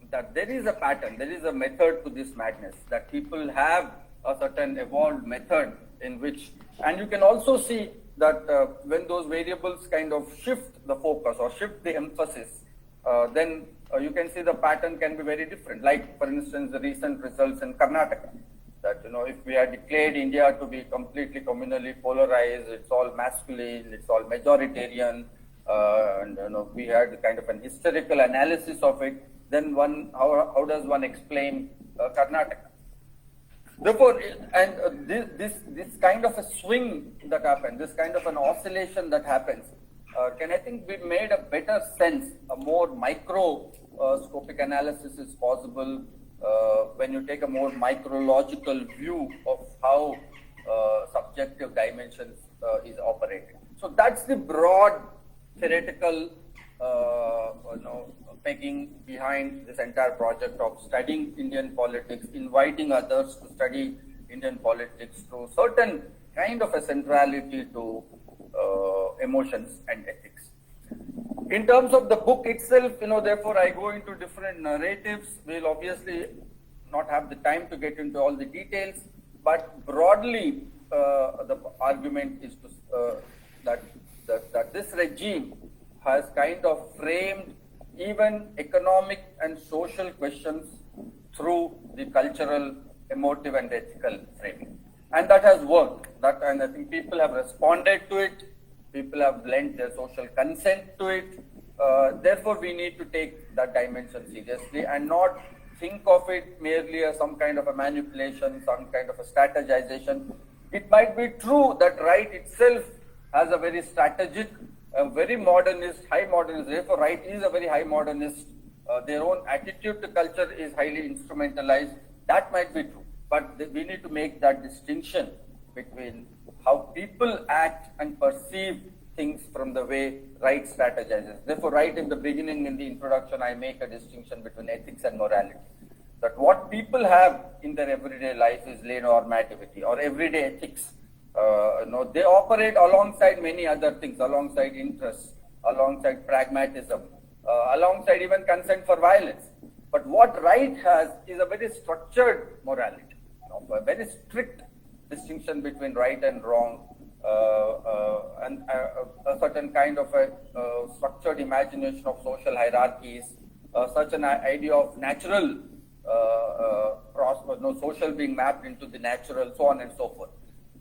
that there is a pattern, there is a method to this madness, that people have a certain evolved method in which, and you can also see that when those variables kind of shift the focus or shift the emphasis, then you can see the pattern can be very different. Like, for instance, the recent results in Karnataka, that if we had declared India to be completely communally polarized, it's all masculine, it's all majoritarian, and we had kind of an historical analysis of it, then how does one explain Karnataka? Therefore, and this kind of a swing that happens, this kind of an oscillation that happens, can I think be made a better sense, a more microscopic analysis is possible when you take a more micrological view of how subjective dimensions is operated. So that's the broad theoretical pegging behind this entire project of studying Indian politics, inviting others to study Indian politics through certain kind of a centrality to emotions and ethics. In terms of the book itself, therefore I go into different narratives. We'll obviously not have the time to get into all the details, but broadly the argument is that this regime has kind of framed even economic and social questions through the cultural, emotive and ethical framing. And that has worked. And I think people have responded to it. People have lent their social consent to it. Therefore, we need to take that dimension seriously and not think of it merely as some kind of a manipulation, some kind of a strategization. It might be true that right itself has a very strategic, a very modernist, high modernist. Therefore, right is a very high modernist. Their own attitude to culture is highly instrumentalized. That might be true. But we need to make that distinction between how people act and perceive things from the way right strategizes. Therefore, right in the beginning, in the introduction, I make a distinction between ethics and morality. That what people have in their everyday life is lay normativity or everyday ethics. They operate alongside many other things, alongside interests, alongside pragmatism, alongside even consent for violence. But what right has is a very structured morality, a very strict distinction between right and wrong, and a certain kind of a structured imagination of social hierarchies, such an idea of natural, social being mapped into the natural, so on and so forth.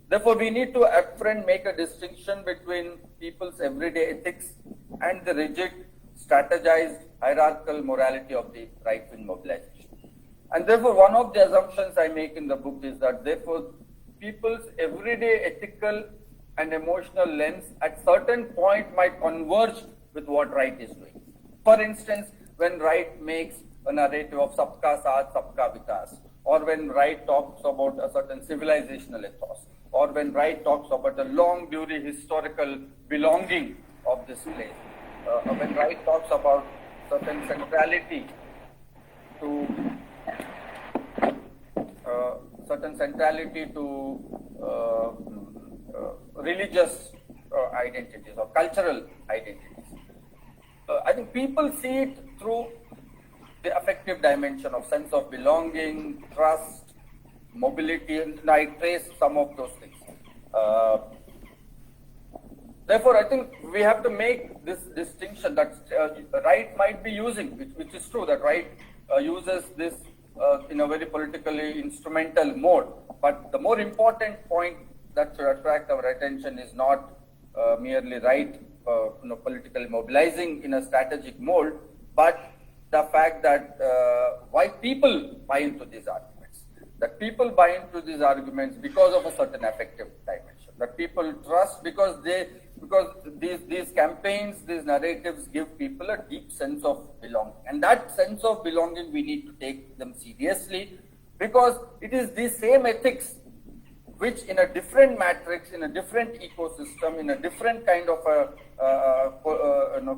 Therefore, we need to upfront make a distinction between people's everyday ethics and the rigid, strategized, hierarchical morality of the right-wing mobilization. And therefore, one of the assumptions I make in the book is that, therefore, people's everyday ethical and emotional lens at certain point might converge with what right is doing. For instance, when right makes a narrative of Sabka Saath, Sabka Vikas, or when right talks about a certain civilizational ethos, or when right talks about the long duty historical belonging of this place, when right talks about certain centrality to religious identities or cultural identities. I think people see it through the affective dimension of sense of belonging, trust, mobility, and I trace some of those things. Therefore, I think we have to make this distinction that right might be using, which is true, that right uses this in a very politically instrumental mode. But the more important point that should attract our attention is not merely right politically mobilizing in a strategic mode, but the fact that why people buy into these arguments. That people buy into these arguments because of a certain affective dimension. That people trust because these campaigns, these narratives give people a deep sense of belonging. And that sense of belonging, we need to take them seriously, because it is these same ethics which in a different matrix, in a different ecosystem, in a different kind of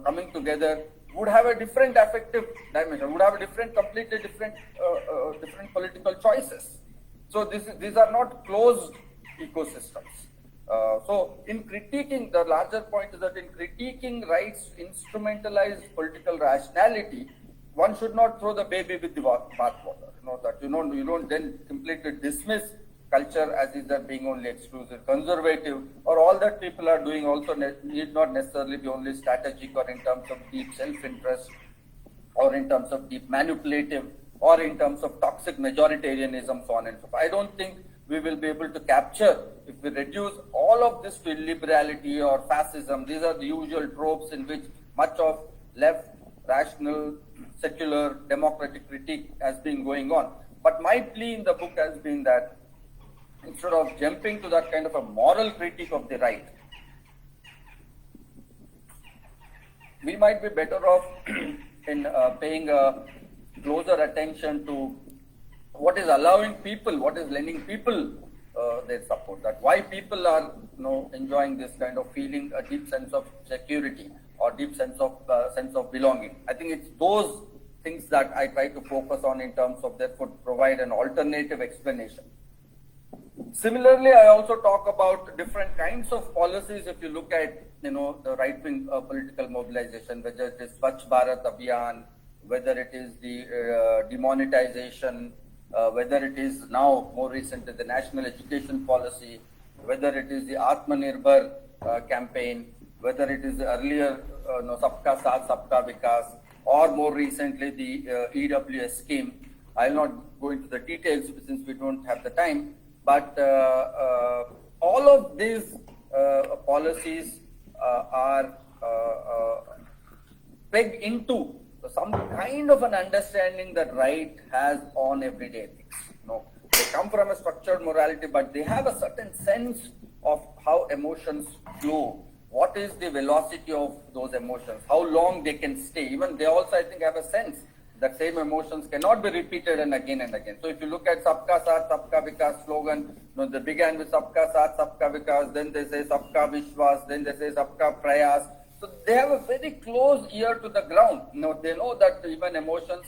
coming together, would have a different affective dimension, would have a completely different political choices. So these are not closed ecosystems. So in critiquing, the larger point is that in critiquing rights instrumentalized political rationality, one should not throw the baby with the bathwater. That you don't then completely dismiss culture as is that being only exclusive, conservative, or all that people are doing also need not necessarily be only strategic or in terms of deep self-interest or in terms of deep manipulative or in terms of toxic majoritarianism, so on and so forth. I don't think we will be able to capture, if we reduce all of this to illiberality or fascism. These are the usual tropes in which much of left, rational, secular, democratic critique has been going on. But my plea in the book has been that instead of jumping to that kind of a moral critique of the right, we might be better off in paying closer attention to what is allowing people, what is lending people their support, that why people are enjoying this kind of feeling, a deep sense of security or deep sense of belonging. I think it's those things that I try to focus on in terms of therefore provide an alternative explanation. Similarly, I also talk about different kinds of policies. If you look at the right-wing political mobilization, whether it is Swachh Bharat Abhiyan, whether it is the demonetization, whether it is now more recently the national education policy, whether it is the Atmanirbhar campaign, whether it is the earlier Sabka Saath Sabka Vikas, or more recently the EWS scheme. I will not go into the details since we don't have the time. But all of these policies are pegged into some kind of an understanding that right has on everyday ethics. They come from a structured morality, but they have a certain sense of how emotions flow. What is the velocity of those emotions? How long they can stay? Even they also, I think, have a sense that same emotions cannot be repeated and again and again. So if you look at Sabka Saath Sabka Vikas slogan, they began with Sabka Saath Sabka Vikas, then they say Sabka Vishwas, then they say Sabka Prayas. So they have a very close ear to the ground. They know that even emotions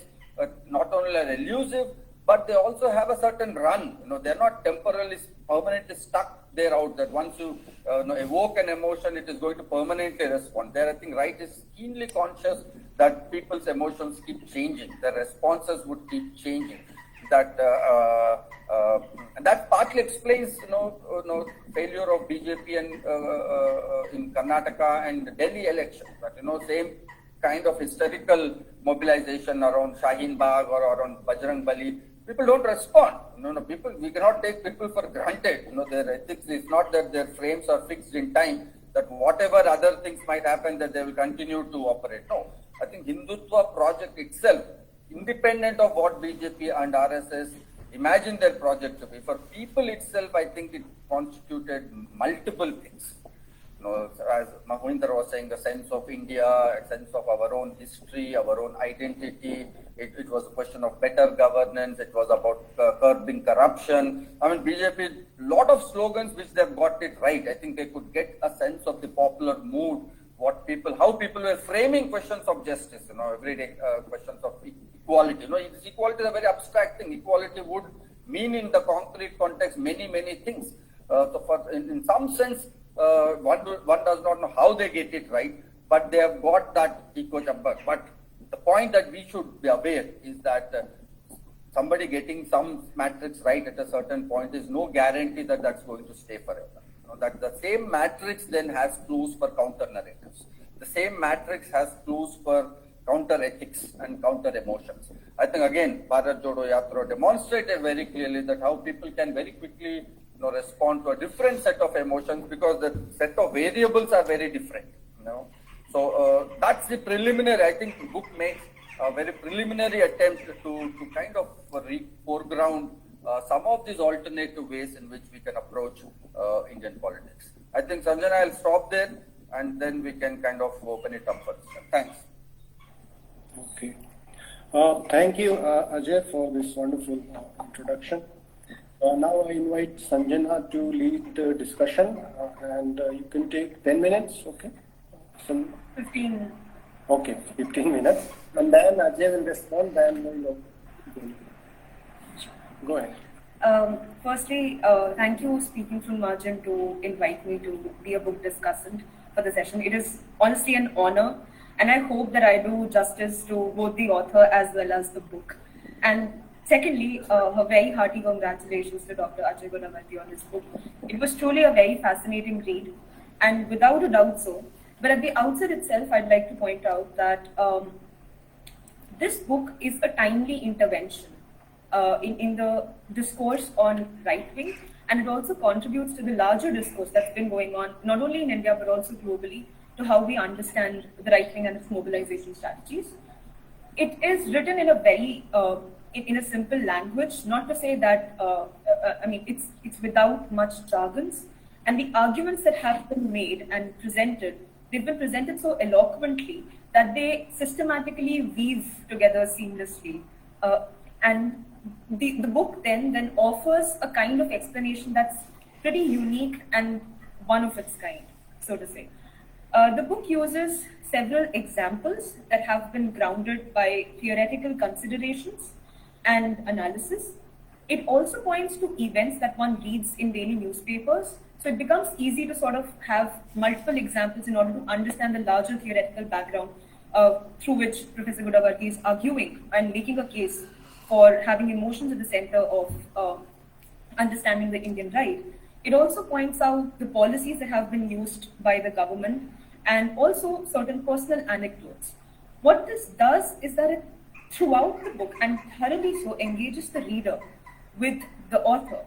not only are elusive, but they also have a certain run. They're not temporarily, permanently stuck there out, that once you evoke an emotion, it is going to permanently respond. There, I think right is keenly conscious that people's emotions keep changing, their responses would keep changing. That and that partly explains failure of BJP and in Karnataka and Delhi elections. But same kind of hysterical mobilization around Shaheen Bagh or around Bajrang Bali, people don't respond. We cannot take people for granted. Their ethics is not that their frames are fixed in time, that whatever other things might happen, that they will continue to operate. No, I think Hindutva project itself, independent of what BJP and RSS imagine their project to be, for people itself, I think it constituted multiple things. As Mohinder was saying, the sense of India, a sense of our own history, our own identity. It was a question of better governance. It was about curbing corruption. I mean, BJP, lot of slogans which they've got it right. I think they could get a sense of the popular mood, how people were framing questions of justice, everyday questions of equality. Equality is a very abstract thing. Equality would mean in the concrete context many, many things. So in some sense, one does not know how they get it right, but they have got that equal number. But the point that we should be aware is that somebody getting some matrix right at a certain point is no guarantee that that's going to stay forever. That the same matrix then has clues for counter narratives. The same matrix has clues for counter ethics and counter emotions. I think again, Bharat Jodo Yatra demonstrated very clearly that how people can very quickly respond to a different set of emotions because the set of variables are very different. So that's the preliminary. I think the book makes a very preliminary attempt to kind of foreground some of these alternative ways in which we can approach Indian politics. I think Sanjana, I'll stop there and then we can kind of open it up for discussion. Thanks. Okay. Thank you, Ajay, for this wonderful introduction. Now I invite Sanjana to lead the discussion, and you can take 10 minutes, okay? 15. Okay, 15 minutes. And then Ajay will respond, then we'll go ahead. Firstly, thank you, Speaking from Margin, to invite me to be a book discussant for the session. It is honestly an honor, and I hope that I do justice to both the author as well as the book. And secondly, a very hearty congratulations to Dr. Ajay Gudavarthy on his book. It was truly a very fascinating read, and without a doubt so. But at the outset itself, I'd like to point out that this book is a timely intervention in the discourse on right wing, and it also contributes to the larger discourse that's been going on not only in India but also globally to how we understand the right wing and its mobilization strategies. It is written in a very in a simple language, not to say that I mean it's without much jargons, and the arguments that have been made and presented, they've been presented so eloquently that they systematically weave together seamlessly. And the book then offers a kind of explanation that's pretty unique and one of its kind, so to say. The book uses several examples that have been grounded by theoretical considerations and analysis. It also points to events that one reads in daily newspapers, so it becomes easy to sort of have multiple examples in order to understand the larger theoretical background through which Professor Gudavarthy is arguing and making a case for having emotions at the center of understanding the Indian right. It also points out the policies that have been used by the government and also certain personal anecdotes. What this does is that it, throughout the book, and thoroughly so, engages the reader with the author.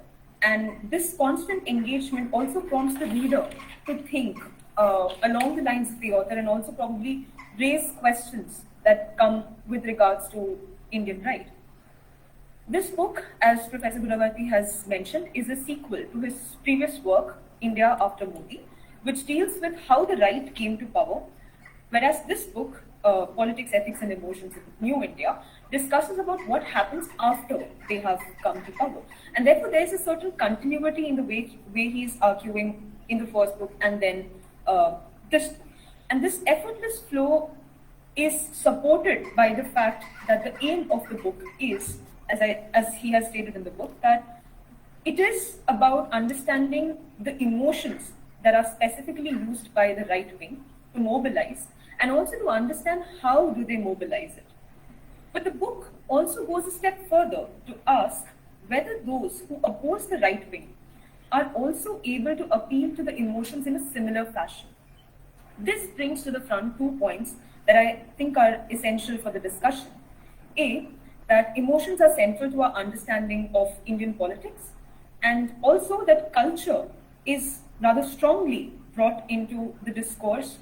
And this constant engagement also prompts the reader to think along the lines of the author and also probably raise questions that come with regards to Indian right. This book, as Professor Gudavarthy has mentioned, is a sequel to his previous work, India After Modi, which deals with how the right came to power, whereas this book, Politics, Ethics and Emotions in New India, discusses about what happens after they have come to power. And therefore, there is a certain continuity in the way he is arguing in the first book and then this. And this effortless flow is supported by the fact that the aim of the book is, as he has stated in the book, that it is about understanding the emotions that are specifically used by the right wing to mobilize, and also to understand how do they mobilize it. But the book also goes a step further to ask whether those who oppose the right wing are also able to appeal to the emotions in a similar fashion. This brings to the front 2 points that I think are essential for the discussion. A, that emotions are central to our understanding of Indian politics, and also that culture is rather strongly brought into the discourse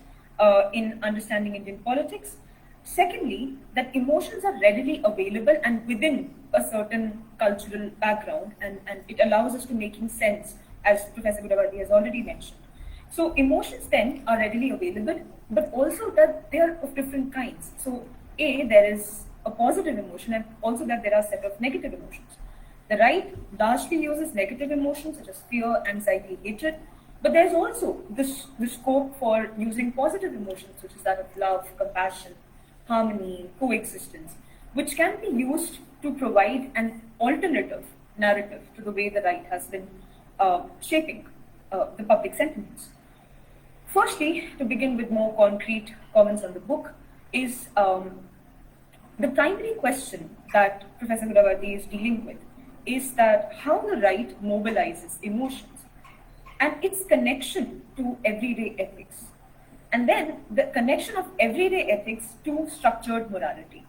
in understanding Indian politics. Secondly, that emotions are readily available and within a certain cultural background, and it allows us to making sense, as Professor Gudavarthy has already mentioned. So emotions then are readily available, but also that they are of different kinds. So A, there is a positive emotion, and also that there are a set of negative emotions. The right largely uses negative emotions such as fear, anxiety, hatred, but there's also the scope for using positive emotions, which is that of love, compassion, harmony, coexistence, which can be used to provide an alternative narrative to the way the right has been shaping the public sentiments. Firstly, to begin with more concrete comments on the book, is the primary question that Professor Gudavarthy is dealing with is that how the right mobilizes emotions and its connection to everyday ethics. And then the connection of everyday ethics to structured morality.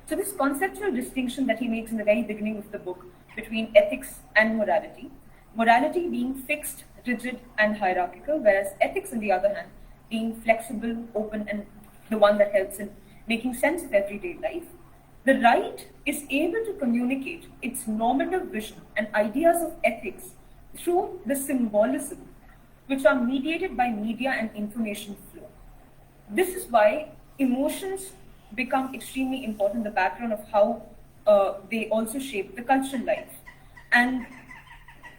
So this conceptual distinction that he makes in the very beginning of the book between ethics and morality, morality being fixed, rigid and hierarchical, whereas ethics on the other hand being flexible, open and the one that helps in making sense of everyday life. The right is able to communicate its normative vision and ideas of ethics through the symbolism, which are mediated by media and information flow. This is why emotions become extremely important, the background of how they also shape the cultural life. And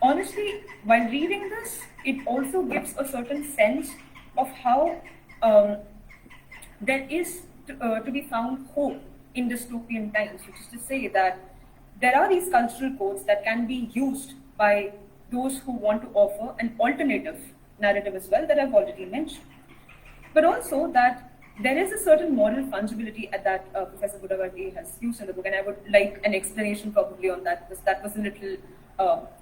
honestly, while reading this, it also gives a certain sense of how there is to be found hope in dystopian times, which is to say that there are these cultural codes that can be used by those who want to offer an alternative narrative as well, that I've already mentioned. But also that there is a certain moral fungibility at that Professor Gudavarthy has used in the book, and I would like an explanation probably on that, because that was a little,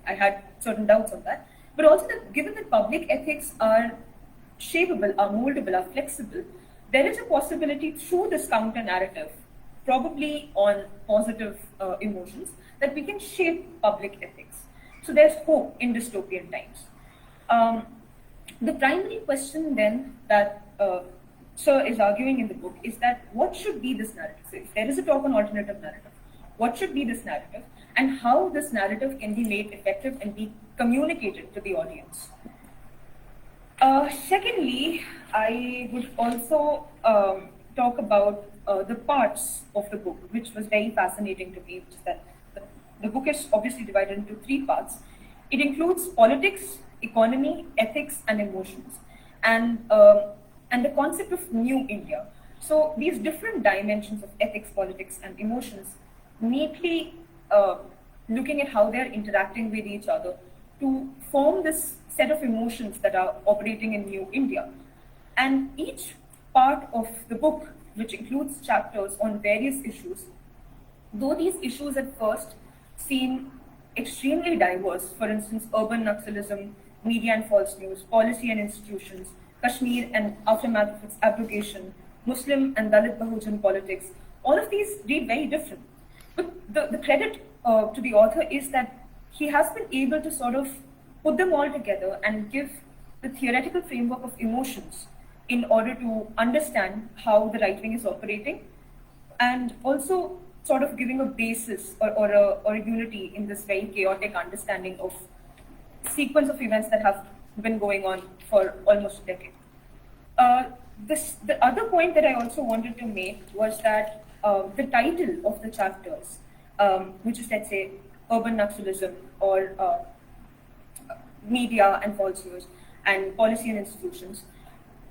I had certain doubts on that. But also that given that public ethics are shapeable, are moldable, are flexible, there is a possibility through this counter narrative, probably on positive emotions, that we can shape public ethics. So there's hope in dystopian times. The primary question then that Sir is arguing in the book is that what should be this narrative? So if there is a talk on alternative narrative, what should be this narrative, and how this narrative can be made effective and be communicated to the audience? Secondly, I would also talk about the parts of the book, which was very fascinating to me, which is that the book is obviously divided into 3 parts. It includes politics, economy, ethics, and emotions, and the concept of New India. So these different dimensions of ethics, politics, and emotions, neatly looking at how they're interacting with each other to form this set of emotions that are operating in New India. And each part of the book, which includes chapters on various issues, though these issues at first seem extremely diverse, for instance, urban Naxalism, media and false news, policy and institutions, Kashmir and aftermath of its abrogation, Muslim and Dalit Bahujan politics, all of these read very different. But the credit to the author is that he has been able to sort of put them all together and give the theoretical framework of emotions in order to understand how the right wing is operating, and also sort of giving a basis or a unity in this very chaotic understanding of sequence of events that have been going on for almost a decade. The other point that I also wanted to make was that the title of the chapters, which is, let's say, urban Naxalism or media and false news and policy and institutions,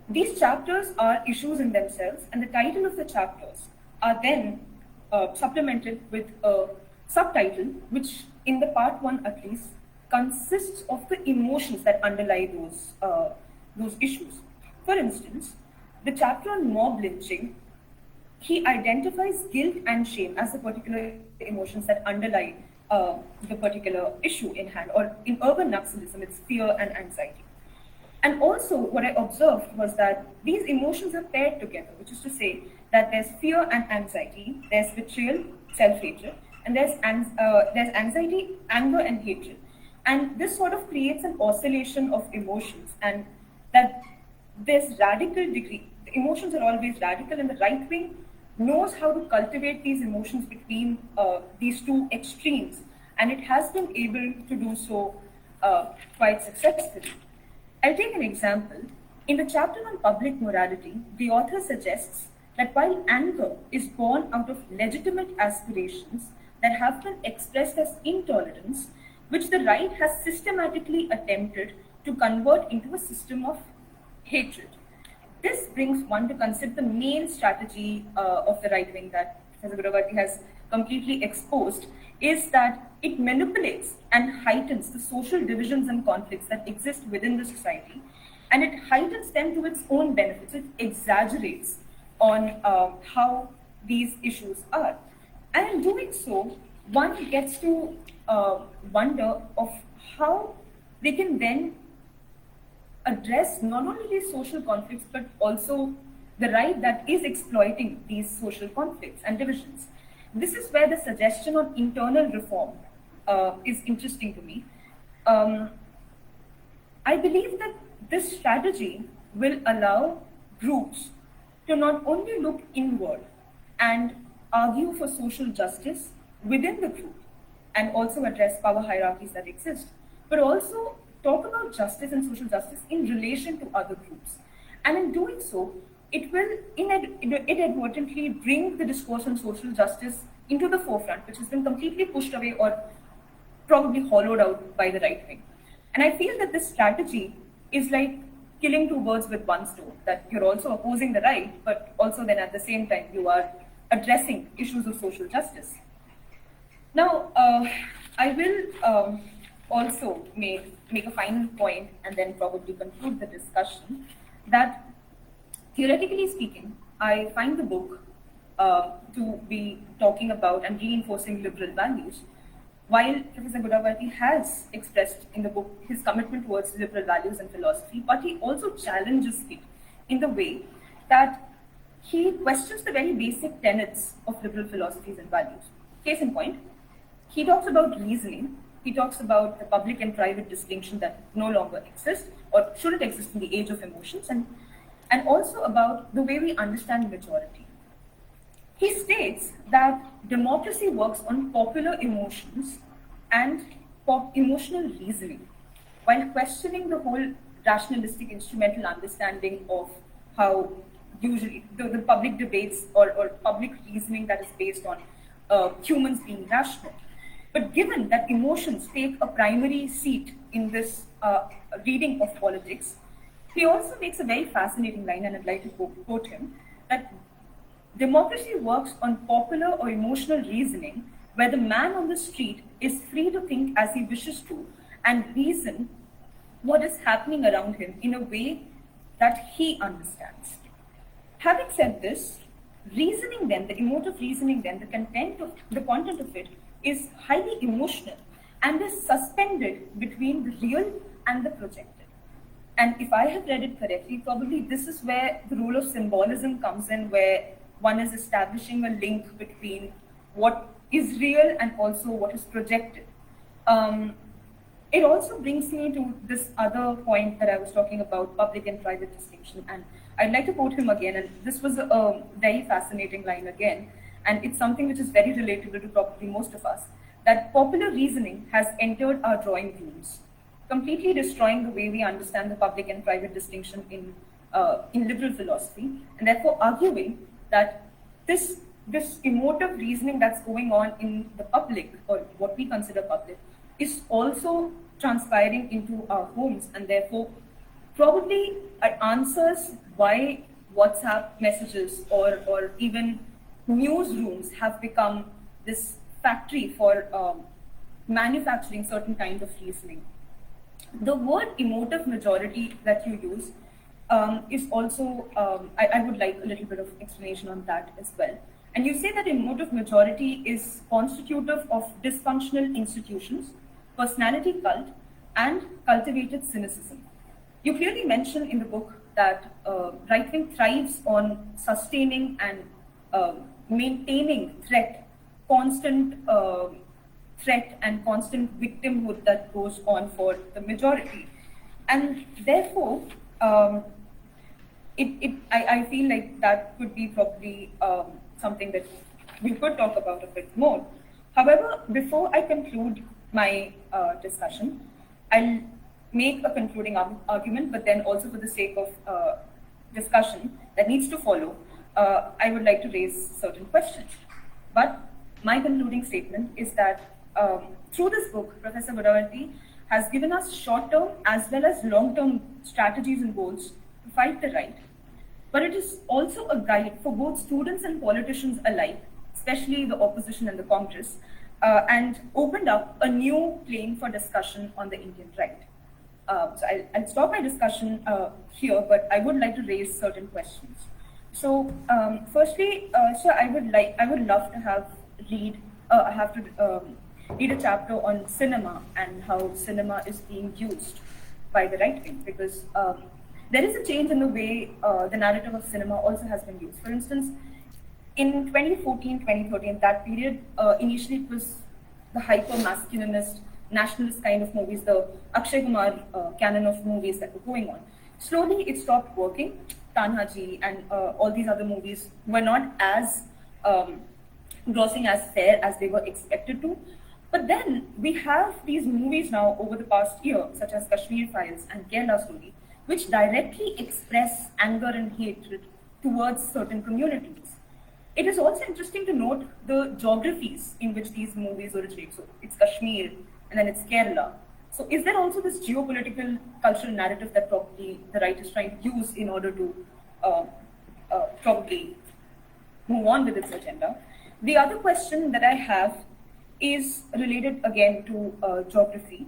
these chapters are issues in themselves, and the title of the chapters are then supplemented with a subtitle, which in the part 1 at least consists of the emotions that underlie those issues. For instance, the chapter on mob lynching, he identifies guilt and shame as the particular emotions that underlie the particular issue in hand, or in urban Naxalism, it's fear and anxiety. And also, what I observed was that these emotions are paired together, which is to say that there's fear and anxiety, there's betrayal, self-hatred, and there's anxiety, anger, and hatred. And this sort of creates an oscillation of emotions, and that there's radical degree. The emotions are always radical, and the right wing knows how to cultivate these emotions between these 2 extremes, and it has been able to do so quite successfully. I'll take an example. In the chapter on public morality, the author suggests that while anger is born out of legitimate aspirations that have been expressed as intolerance, which the right has systematically attempted to convert into a system of hatred. This brings one to consider the main strategy of the right wing that Professor Gudavarthy has completely exposed, is that it manipulates and heightens the social divisions and conflicts that exist within the society, and it heightens them to its own benefits. It exaggerates on how these issues are. And in doing so, one gets to wonder of how they can then address not only these social conflicts, but also the right that is exploiting these social conflicts and divisions. This is where the suggestion on internal reform is interesting to me. I believe that this strategy will allow groups to not only look inward and argue for social justice within the group and also address power hierarchies that exist, but also talk about justice and social justice in relation to other groups. And in doing so, it will inadvertently bring the discourse on social justice into the forefront, which has been completely pushed away or probably hollowed out by the right wing. And I feel that this strategy is like killing two birds with one stone, that you're also opposing the right, but also then at the same time you are addressing issues of social justice. Now, I will also make a final point and then probably conclude the discussion that, theoretically speaking, I find the book to be talking about and reinforcing liberal values, while Professor Gudavarthy has expressed in the book his commitment towards liberal values and philosophy, but he also challenges it in the way that he questions the very basic tenets of liberal philosophies and values. Case in point, he talks about reasoning. He talks about the public and private distinction that no longer exists or shouldn't exist in the age of emotions, and also about the way we understand majority. He states that democracy works on popular emotions and emotional reasoning, while questioning the whole rationalistic instrumental understanding of how usually the public debates or public reasoning that is based on humans being rational. But given that emotions take a primary seat in this reading of politics, he also makes a very fascinating line, and I'd like to quote him, that democracy works on popular or emotional reasoning, where the man on the street is free to think as he wishes to and reason what is happening around him in a way that he understands. Having said this, reasoning then, the emotive reasoning then, the content of it is highly emotional and is suspended between the real and the projected. And if I have read it correctly, probably this is where the role of symbolism comes in, where one is establishing a link between what is real and also what is projected. It also brings me to this other point that I was talking about, public and private distinction. And I'd like to quote him again, and this was a very fascinating line again, and it's something which is very relatable to probably most of us, that popular reasoning has entered our drawing rooms, completely destroying the way we understand the public and private distinction in liberal philosophy, and therefore arguing that this emotive reasoning that's going on in the public, or what we consider public, is also transpiring into our homes, and therefore probably answers why WhatsApp messages or even newsrooms have become this factory for manufacturing certain kind of reasoning. The word emotive majority that you use is also, I would like a little bit of explanation on that as well. And you say that emotive majority is constitutive of dysfunctional institutions, personality cult, and cultivated cynicism. You clearly mention in the book that right-wing thrives on sustaining and maintaining constant threat and constant victimhood that goes on for the majority. And therefore, I feel like that could be probably something that we could talk about a bit more. However, before I conclude my discussion, I'll make a concluding argument, but then also for the sake of discussion that needs to follow, I would like to raise certain questions. But my concluding statement is that through this book, Professor Gudavarthy has given us short-term as well as long-term strategies and goals to fight the right. But it is also a guide for both students and politicians alike, especially the opposition and the Congress, and opened up a new plane for discussion on the Indian right. So I'll stop my discussion here, but I would like to raise certain questions. So, firstly, sir, I would love to read a chapter on cinema and how cinema is being used by the right wing, because there is a change in the way the narrative of cinema also has been used. For instance, in 2014, 2013, that period, initially it was the hyper-masculinist, nationalist kind of movies, the Akshay Kumar canon of movies that were going on. Slowly, it stopped working. Tanhaji and all these other movies were not as grossing as fair as they were expected to. But then we have these movies now over the past year, such as Kashmir Files and Kerala Story, which directly express anger and hatred towards certain communities. It is also interesting to note the geographies in which these movies originate. So it's Kashmir, and then it's Kerala. So is there also this geopolitical cultural narrative that probably the right is trying to use in order to probably move on with its agenda? The other question that I have is related again to geography,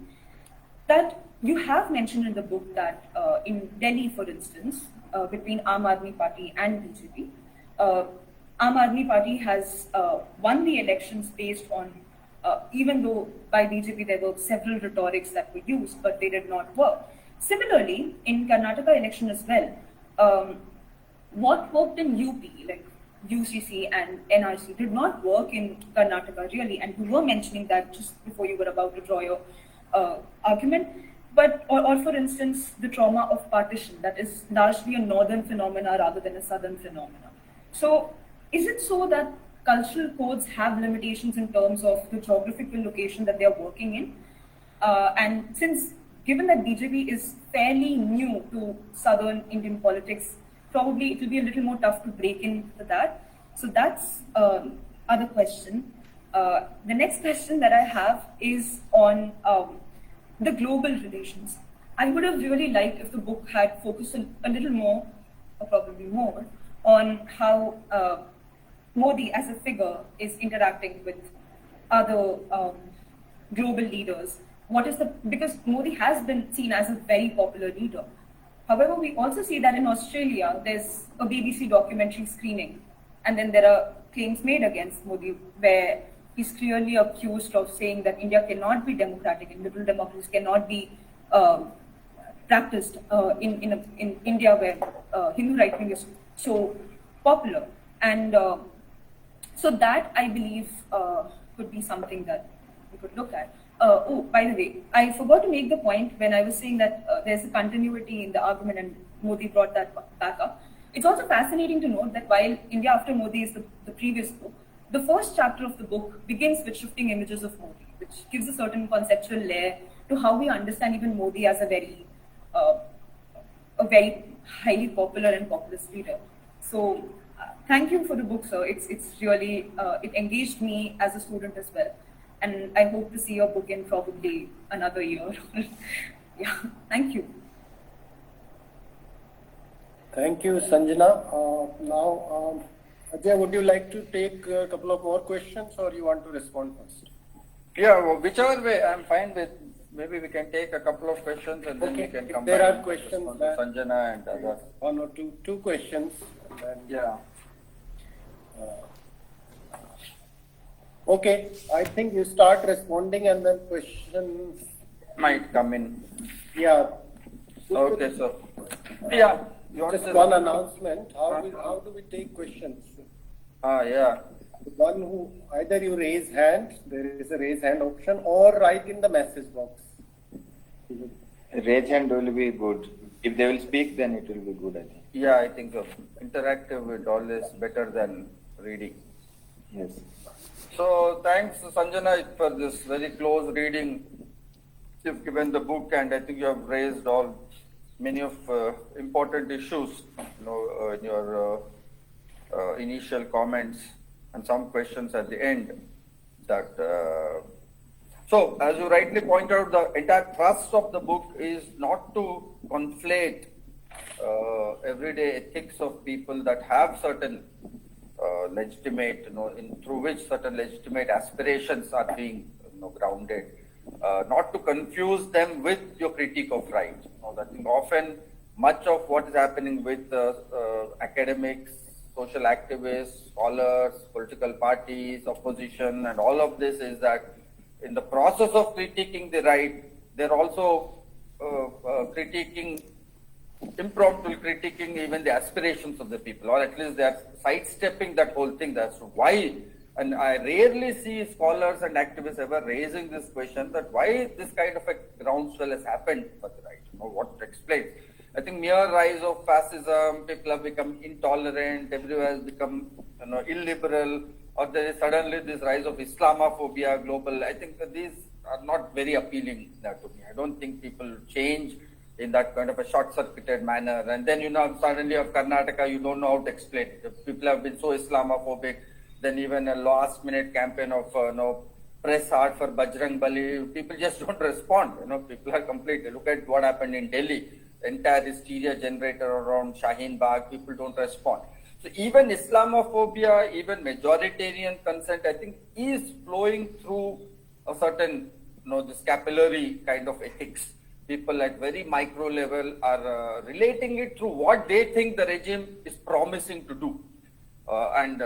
that you have mentioned in the book that in Delhi, for instance, between Aam Aadmi Party and BJP, Aam Aadmi Party has won the elections based on, even though by BJP there were several rhetorics that were used, but they did not work. Similarly, in Karnataka election as well, what worked in UP, like UCC and NRC, did not work in Karnataka really, and you were mentioning that just before you were about to draw your argument. But, or for instance, the trauma of partition, that is largely a northern phenomena rather than a southern phenomena. So, is it so that cultural codes have limitations in terms of the geographical location that they are working in? And since, given that BJP is fairly new to southern Indian politics, probably it will be a little more tough to break into that. So that's other question. The next question that I have is on the global relations. I would have really liked if the book had focused a little more, or probably more, on how Modi as a figure is interacting with other global leaders. Because Modi has been seen as a very popular leader. However, we also see that in Australia, there's a BBC documentary screening, and then there are claims made against Modi where he's clearly accused of saying that India cannot be democratic and liberal democracies cannot be practiced in India where Hindu right wing is so popular. And so that, I believe, could be something that we could look at. Oh, by the way, I forgot to make the point when I was saying that there's a continuity in the argument and Modi brought that back up. It's also fascinating to note that while India After Modi is the previous book, the first chapter of the book begins with shifting images of Modi, which gives a certain conceptual layer to how we understand even Modi as a very highly popular and populist leader. So thank you for the book, sir. It's really, it engaged me as a student as well. And I hope to see your book in probably another year. Yeah, thank you. Thank you, Sanjana. Now, Ajay, would you like to take a couple of more questions or you want to respond first? Yeah, well, whichever way, I'm fine with. Maybe we can take a couple of questions and then we can come there back are questions to Sanjana and others. One or two questions. And Yeah. Okay, I think you start responding and then questions Might come in. Yeah. Okay, so yeah. You want Just to one announcement. How do we take questions? Yeah. The one who either you raise hand, there is a raise hand option, or write in the message box. Raise hand will be good. If they will speak, then it will be good, I think. Yeah, I think so. Interactive is always better than reading. Yes. So thanks, Sanjana, for this very close reading. You've given the book, and I think you have raised many of important issues, in your initial comments and some questions at the end. So, as you rightly point out, the entire thrust of the book is not to conflate everyday ethics of people that have certain legitimate, through which certain legitimate aspirations are being grounded. Not to confuse them with your critique of right. I think often much of what is happening with academics, social activists, scholars, political parties, opposition, and all of this is that in the process of critiquing the right, they're also impromptu critiquing even the aspirations of the people, or at least they're sidestepping that whole thing. That's why. And I rarely see scholars and activists ever raising this question that why this kind of a groundswell has happened for the right, what to explain. I think mere rise of fascism, people have become intolerant, everyone has become illiberal, or there is suddenly this rise of Islamophobia, global. I think that these are not very appealing to me. I don't think people change in that kind of a short-circuited manner. And then, suddenly of Karnataka, you don't know how to explain it. People have been so Islamophobic. Then even a last-minute campaign of press hard for Bajrang Bali, people just don't respond. People are completely, look at what happened in Delhi, the entire hysteria generator around Shaheen Bagh, people don't respond. So even Islamophobia, even majoritarian consent, I think is flowing through a certain, this capillary kind of ethics. People at very micro level are relating it through what they think the regime is promising to do. And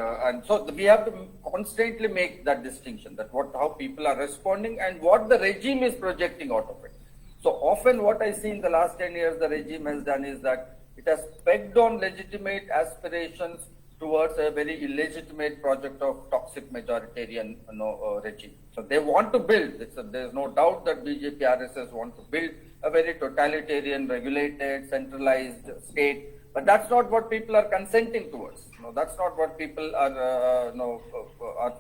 so we have to constantly make that distinction, that how people are responding and what the regime is projecting out of it. So often what I see in the last 10 years the regime has done is that it has pegged on legitimate aspirations towards a very illegitimate project of toxic majoritarian regime. So they want to build, there's no doubt that BJP, RSS want to build a very totalitarian, regulated, centralized state. But that's not what people are consenting towards. That's not what people are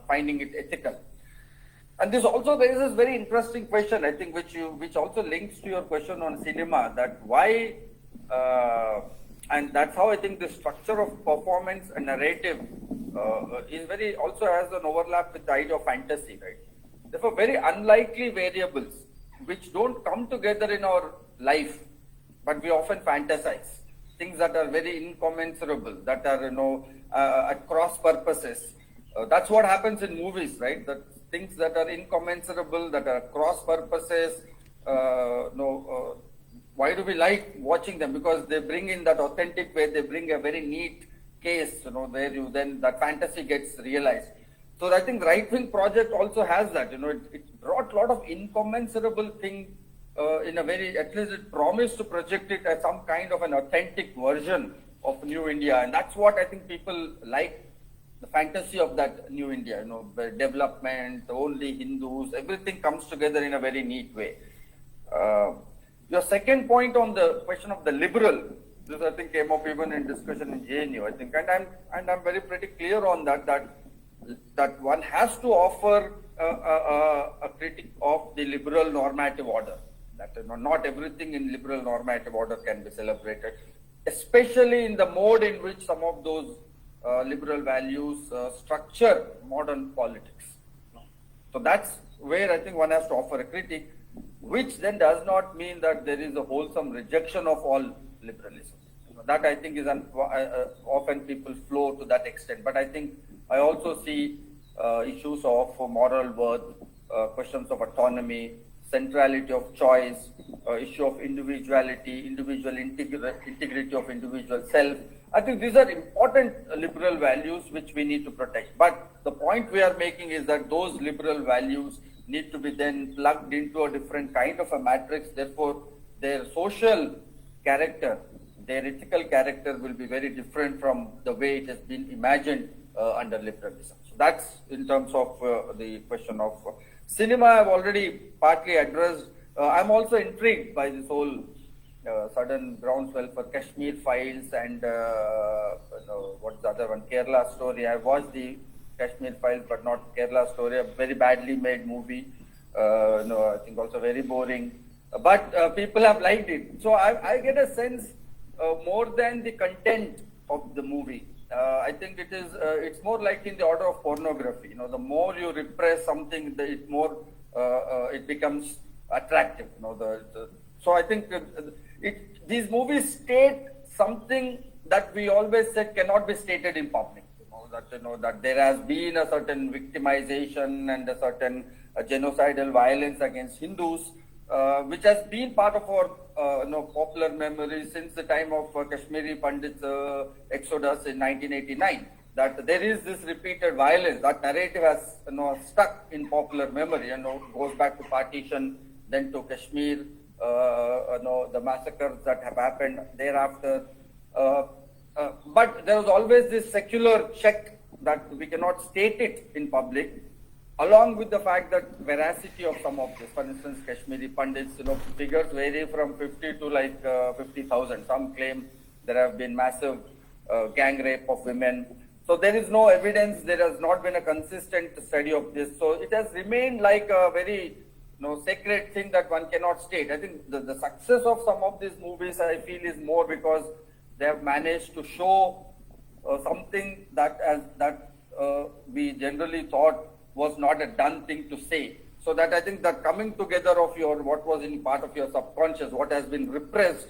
finding it ethical. And this also raises very interesting question, I think, which also links to your question on cinema, that why, and that's how I think the structure of performance and narrative is very, also has an overlap with the idea of fantasy, right? Therefore, very unlikely variables which don't come together in our life, but we often fantasize. Things that are very incommensurable, that are at cross purposes. That's what happens in movies, right? That things that are incommensurable, that are cross purposes. Why do we like watching them? Because they bring in that authentic way. They bring a very neat case, where then that fantasy gets realized. So I think right-wing project also has that. It brought a lot of incommensurable things. In a very, at least it promised to project it as some kind of an authentic version of New India. And that's what I think people like, the fantasy of that New India, the development, only Hindus, everything comes together in a very neat way. Your second point on the question of the liberal, this I think came up even in discussion in JNU, I think, and I'm very pretty clear on that one has to offer a critique of the liberal normative order. That not everything in liberal normative order can be celebrated, especially in the mode in which some of those liberal values structure modern politics. So that's where I think one has to offer a critique, which then does not mean that there is a wholesome rejection of all liberalism. That I think is often people flow to that extent. But I think I also see issues of moral worth, questions of autonomy, centrality of choice, issue of individuality, individual integrity of individual self. I think these are important liberal values which we need to protect. But the point we are making is that those liberal values need to be then plugged into a different kind of a matrix. Therefore, their social character, their ethical character will be very different from the way it has been imagined under liberalism. So that's in terms of the question of cinema. I've already partly addressed. I'm also intrigued by this whole sudden groundswell for Kashmir Files and what's the other one, Kerala Story. I watched the Kashmir Files, but not Kerala Story. A very badly made movie. I think also very boring. But people have liked it. So I get a sense more than the content of the movie. I think it is. It's more like in the order of pornography. The more you repress something, the more it becomes attractive. So I think these movies state something that we always said cannot be stated in public. That there has been a certain victimization and a certain genocidal violence against Hindus, which has been part of our popular memory since the time of Kashmiri Pandit's exodus in 1989. That there is this repeated violence. That narrative has stuck in popular memory. Goes back to partition, then to Kashmir, the massacres that have happened thereafter. But there was always this secular check that we cannot state it in public, along with the fact that veracity of some of this. For instance, Kashmiri Pandits, figures vary from 50 to like 50,000. Some claim there have been massive gang rape of women. So there is no evidence. There has not been a consistent study of this. So it has remained like a very sacred thing that one cannot state. I think the success of some of these movies, I feel, is more because they have managed to show something that we generally thought was not a done thing to say. So that I think the coming together of what was in part of your subconscious, what has been repressed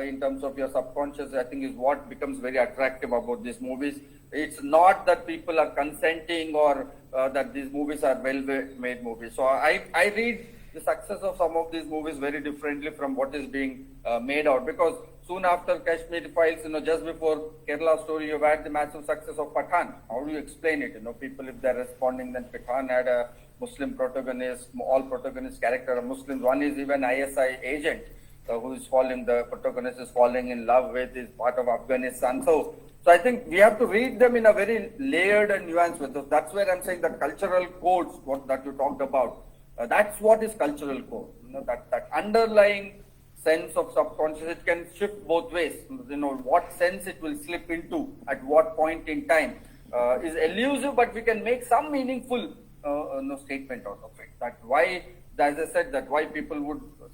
in terms of your subconscious, I think is what becomes very attractive about these movies. It's not that people are consenting or that these movies are well-made movies. So I read the success of some of these movies very differently from what is being made out, because soon after Kashmir Files, just before Kerala Story, you've had the massive success of Pathan. How do you explain it? People, if they're responding, then Pathan had a Muslim protagonist, all protagonist character are Muslims. One is even ISI agent who is the protagonist is falling in love with, is part of Afghanistan. So I think we have to read them in a very layered and nuanced way. So that's where I'm saying the cultural codes, that you talked about, that's what is cultural code. That underlying sense of subconscious, it can shift both ways. What sense it will slip into at what point in time is elusive, but we can make some meaningful statement out of it. That why, as I said, that why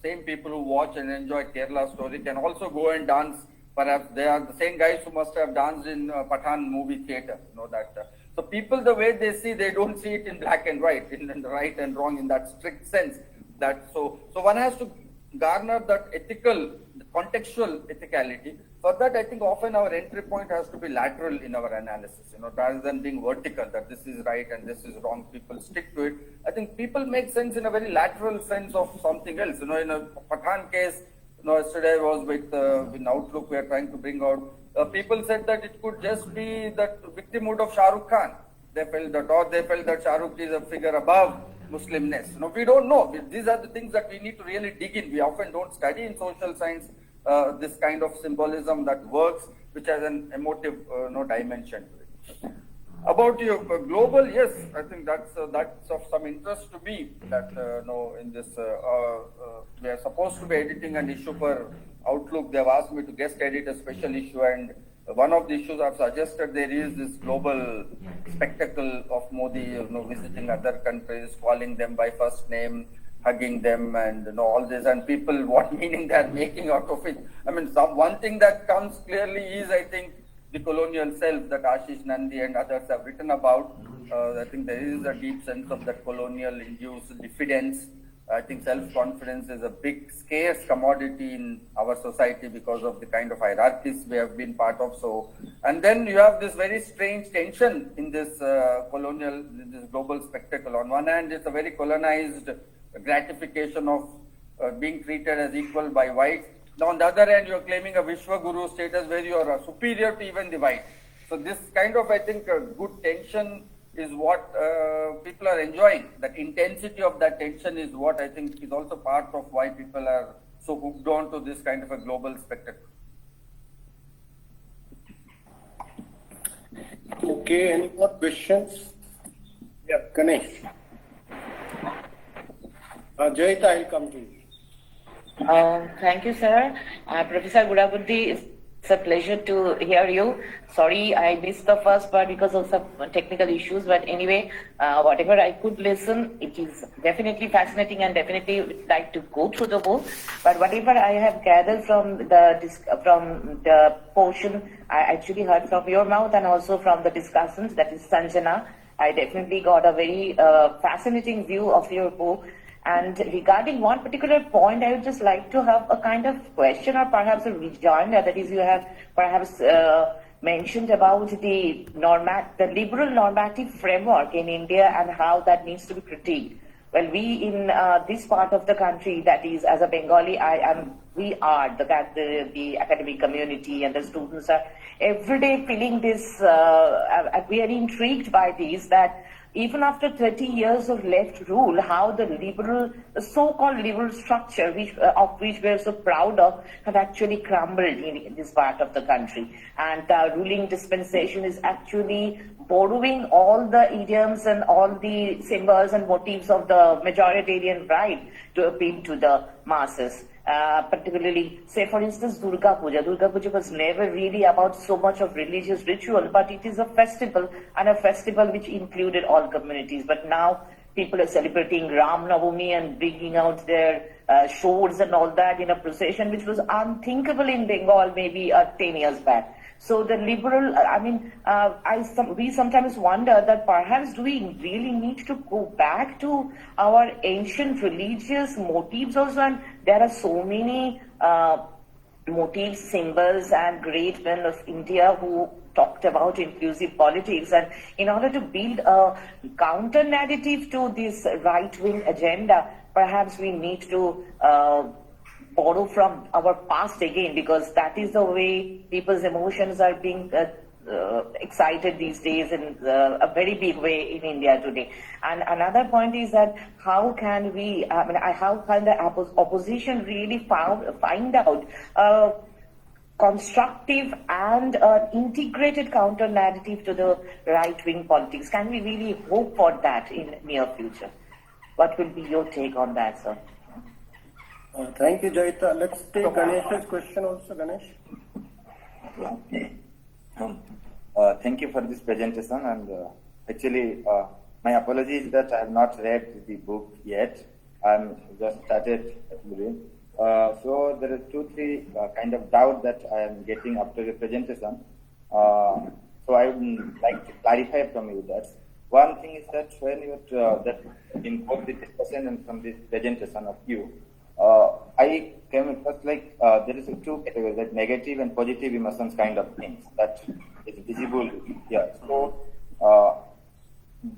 same people who watch and enjoy Kerala Story can also go and dance. Perhaps they are the same guys who must have danced in Pathan movie theater. So people, the way they see, they don't see it in black and white, in the right and wrong in that strict sense. So one has to garner that ethical, contextual ethicality. For that, I think often our entry point has to be lateral in our analysis, rather than being vertical, that this is right and this is wrong, people stick to it. I think people make sense in a very lateral sense of something else. In a Pathan case, yesterday was with Outlook, we are trying to bring out, people said that it could just be that victimhood of Shah Rukh Khan. They felt that Shah Rukh is a figure above Muslimness. We don't know. These are the things that we need to really dig in. We often don't study in social science this kind of symbolism that works, which has an emotive dimension to it. About your global, yes, I think that's of some interest to me. That in this we are supposed to be editing an issue for Outlook. They have asked me to guest edit a special issue, and one of the issues I've suggested there is this global spectacle of Modi, visiting other countries, calling them by first name, hugging them, and all this, and people, what meaning they are making out of it. I mean, one thing that comes clearly is, I think, the colonial self that Ashish Nandi and others have written about. I think there is a deep sense of that colonial-induced diffidence. I think self-confidence is a big, scarce commodity in our society because of the kind of hierarchies we have been part of. So, and then you have this very strange tension in this this global spectacle. On one hand, it's a very colonized gratification of being treated as equal by whites. Now, on the other hand, you are claiming a Vishwa Guru status where you are superior to even the white. So this kind of, I think, good tension is what people are enjoying. That intensity of that tension is what I think is also part of why people are so hooked on to this kind of a global spectacle. Okay, any more questions? Yeah, Ganesh. Joyita, I'll come to you. Thank you, sir. Professor Gudavarthy, it's a pleasure to hear you. Sorry, I missed the first part because of some technical issues, but anyway, whatever I could listen, it is definitely fascinating and definitely would like to go through the book. But whatever I have gathered from the portion I actually heard from your mouth and also from the discussions, that is Sanjana, I definitely got a very fascinating view of your book. And regarding one particular point, I would just like to have a kind of question or perhaps a rejoinder. That is, you have perhaps mentioned about the liberal normative framework in India and how that needs to be critiqued. Well, we in this part of the country, that is, as a Bengali, we are the academic community and the students are every day feeling this, we are intrigued by this, that even after 30 years of left rule, how the so-called liberal structure, of which we are so proud of, have actually crumbled in this part of the country. And the ruling dispensation is actually borrowing all the idioms and all the symbols and motifs of the majoritarian right to appeal to the masses. Particularly, say for instance, Durga Puja. Durga Puja was never really about so much of religious ritual, but it is a festival, and a festival which included all communities. But now people are celebrating Ram Navami and bringing out their swords and all that in a procession, which was unthinkable in Bengal maybe 10 years back. So the liberal, we sometimes wonder that perhaps do we really need to go back to our ancient religious motives also? And there are so many motifs, symbols, and great men of India who talked about inclusive politics. And in order to build a counter narrative to this right-wing agenda, perhaps we need to borrow from our past again, because that is the way people's emotions are being excited these days in a very big way in India today. And another point is that how can the opposition really find out constructive and integrated counter narrative to the right-wing politics? Can we really hope for that in near future? What will be your take on that, sir? Thank you, Jaita. Let's take Ganesh's question also, Ganesh. Thank you for this presentation, and actually my apologies that I have not read the book yet. I'm just started reading. So there are 2-3 kind of doubt that I am getting after the presentation. So I would like to clarify from you that one thing is that when you that in both the discussion and from this presentation of you, I came across like there is 2 categories, like negative and positive emotions kind of things that is visible here. So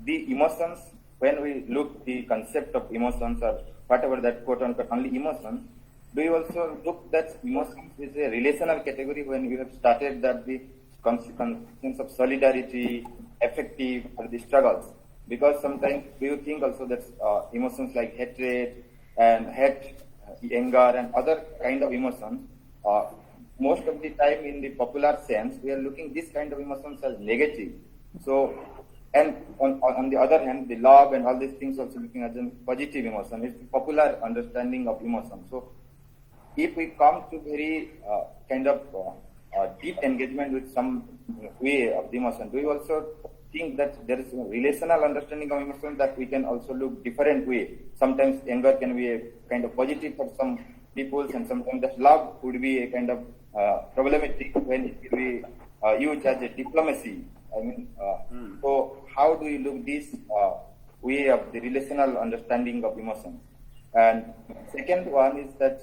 the emotions, when we look the concept of emotions or whatever that quote unquote only emotions, do you also look that emotions is a relational category when you have started that the consequence of solidarity, affective, or the struggles? Because sometimes do you think also that emotions like hatred and hate, anger, and other kind of emotions, most of the time in the popular sense, we are looking this kind of emotions as negative. So, and on the other hand, the love and all these things also looking as a positive emotion. It's the popular understanding of emotion. So, if we come to very kind of deep engagement with some way of the emotion, do you also think that there is a relational understanding of emotion that we can also look different way? Sometimes anger can be a kind of positive for some people, and sometimes that love would be a kind of problematic when it will be used as a diplomacy. I mean, so how do you look this way of the relational understanding of emotion? And second one is that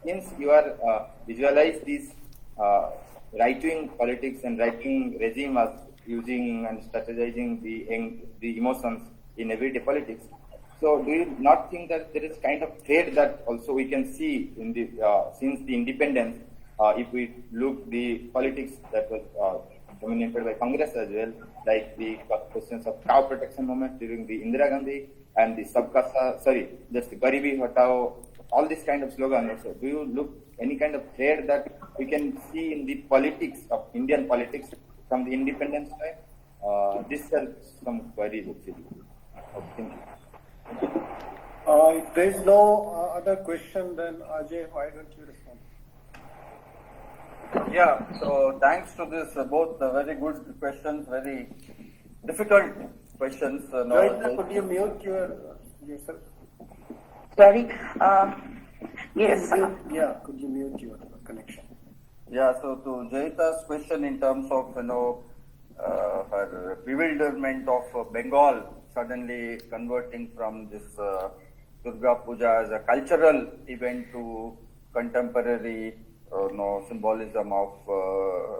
since you are visualize this right-wing politics and right-wing regime as using and strategizing the emotions in everyday politics, so do you not think that there is kind of threat that also we can see in the since the independence, if we look the politics that was dominated by Congress as well, like the questions of cow protection movement during the Indira Gandhi and the just Garibi Hatao, all this kind of slogan also. Do you look any kind of threat that we can see in the politics of Indian politics from the independence time? These are some queries actually. Thank you. If there is no other question, then Ajay, why don't you respond? Yeah, so thanks to this, both very good questions, very difficult questions. Jaita, could you mute yourself? Sorry. Yes. Could you mute your connection? Yeah, so to Jaita's question in terms of, her bewilderment of Bengal suddenly converting from this Durga Puja as a cultural event to contemporary symbolism of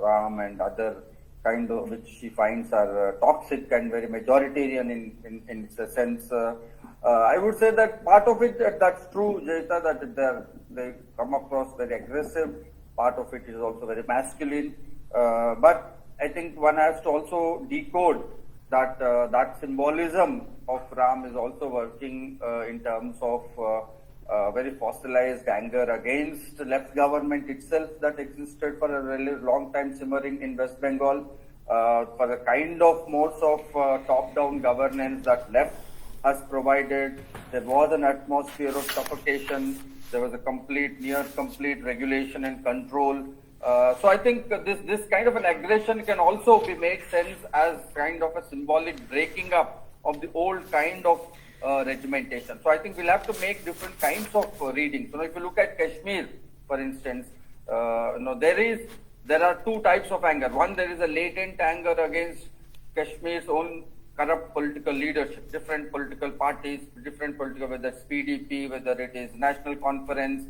Ram and other kind of, which she finds are toxic and very majoritarian in its sense. I would say that part of it, that's true, Jaita, that they come across very aggressive. Part of it is also very masculine. But I think one has to also decode that that symbolism of Ram is also working in terms of very fossilized anger against the left government itself that existed for a really long time simmering in West Bengal, for the kind of modes of top-down governance that left has provided. There was an atmosphere of suffocation. There was a near complete regulation and control. So I think this kind of an aggression can also be made sense as kind of a symbolic breaking up of the old kind of regimentation. So I think we'll have to make different kinds of readings. So if you look at Kashmir, for instance, there is there are two types of anger. One, there is a latent anger against Kashmir's own corrupt political leadership, different political parties, different political, whether it's PDP, whether it is National Conference,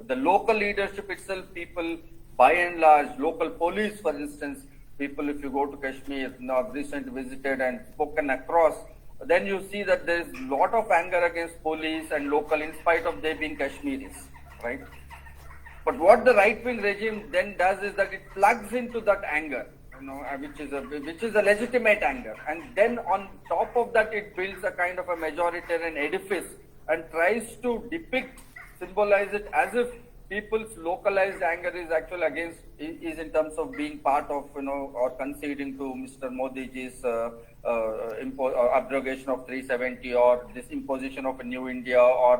the local leadership itself, people by and large, local police, for instance, people, if you go to Kashmir, I've recently visited and spoken across, then you see that there is a lot of anger against police and local in spite of they being Kashmiris, right? But what the right-wing regime then does is that it plugs into that anger, which is a legitimate anger, and then on top of that it builds a kind of a majoritarian edifice and tries to depict, symbolize it as if people's localized anger is actually is in terms of being part of, or conceding to Mr. Modi's abrogation of 370 or this imposition of a new India or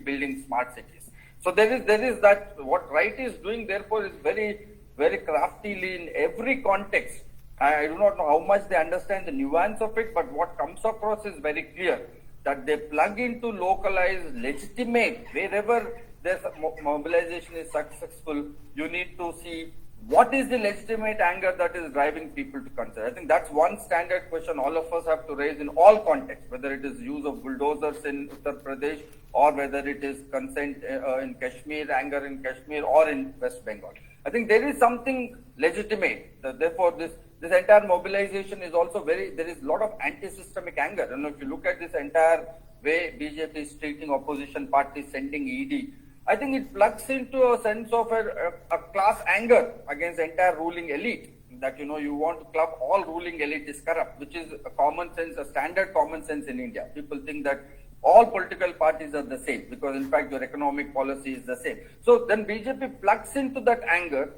building smart cities. So there is that, what right is doing therefore is very, very craftily in every context. I do not know how much they understand the nuance of it, but what comes across is very clear that they plug into localized, legitimate, wherever there's mobilization is successful, you need to see what is the legitimate anger that is driving people to concern. I think that's one standard question all of us have to raise in all contexts, whether it is use of bulldozers in Uttar Pradesh or whether it is consent in Kashmir, anger in Kashmir or in West Bengal. I think there is something legitimate. Therefore, this entire mobilization is also there is a lot of anti-systemic anger. If you look at this entire way BJP is treating opposition parties, sending ED, I think it plugs into a sense of a class anger against entire ruling elite. That, you want to club all ruling elite is corrupt, which is a common sense, a standard common sense in India. People think that all political parties are the same because in fact your economic policy is the same. So then BJP plugs into that anger,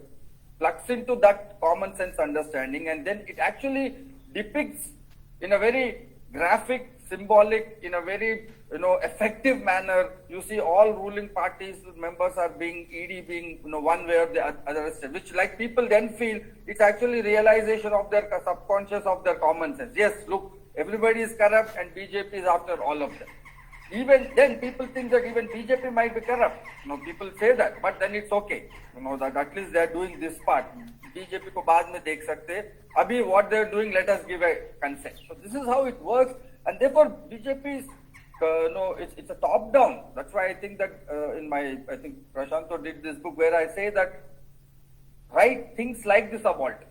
plugs into that common sense understanding, and then it actually depicts in a very graphic, symbolic, in a very effective manner. You see all ruling parties members are being ED being one way or the other, which like people then feel it's actually realization of their subconscious of their common sense. Yes, look, everybody is corrupt and BJP is after all of them. Even then people think that even BJP might be corrupt. People say that, but then it's okay. That at least they're doing this part. BJP ko baad mein dekh sakte. Abhi what they're doing, let us give a consent. So this is how it works, and therefore BJP is it's a top down. That's why I think that I think Prashanto did this book where I say that right thinks like the subaltern.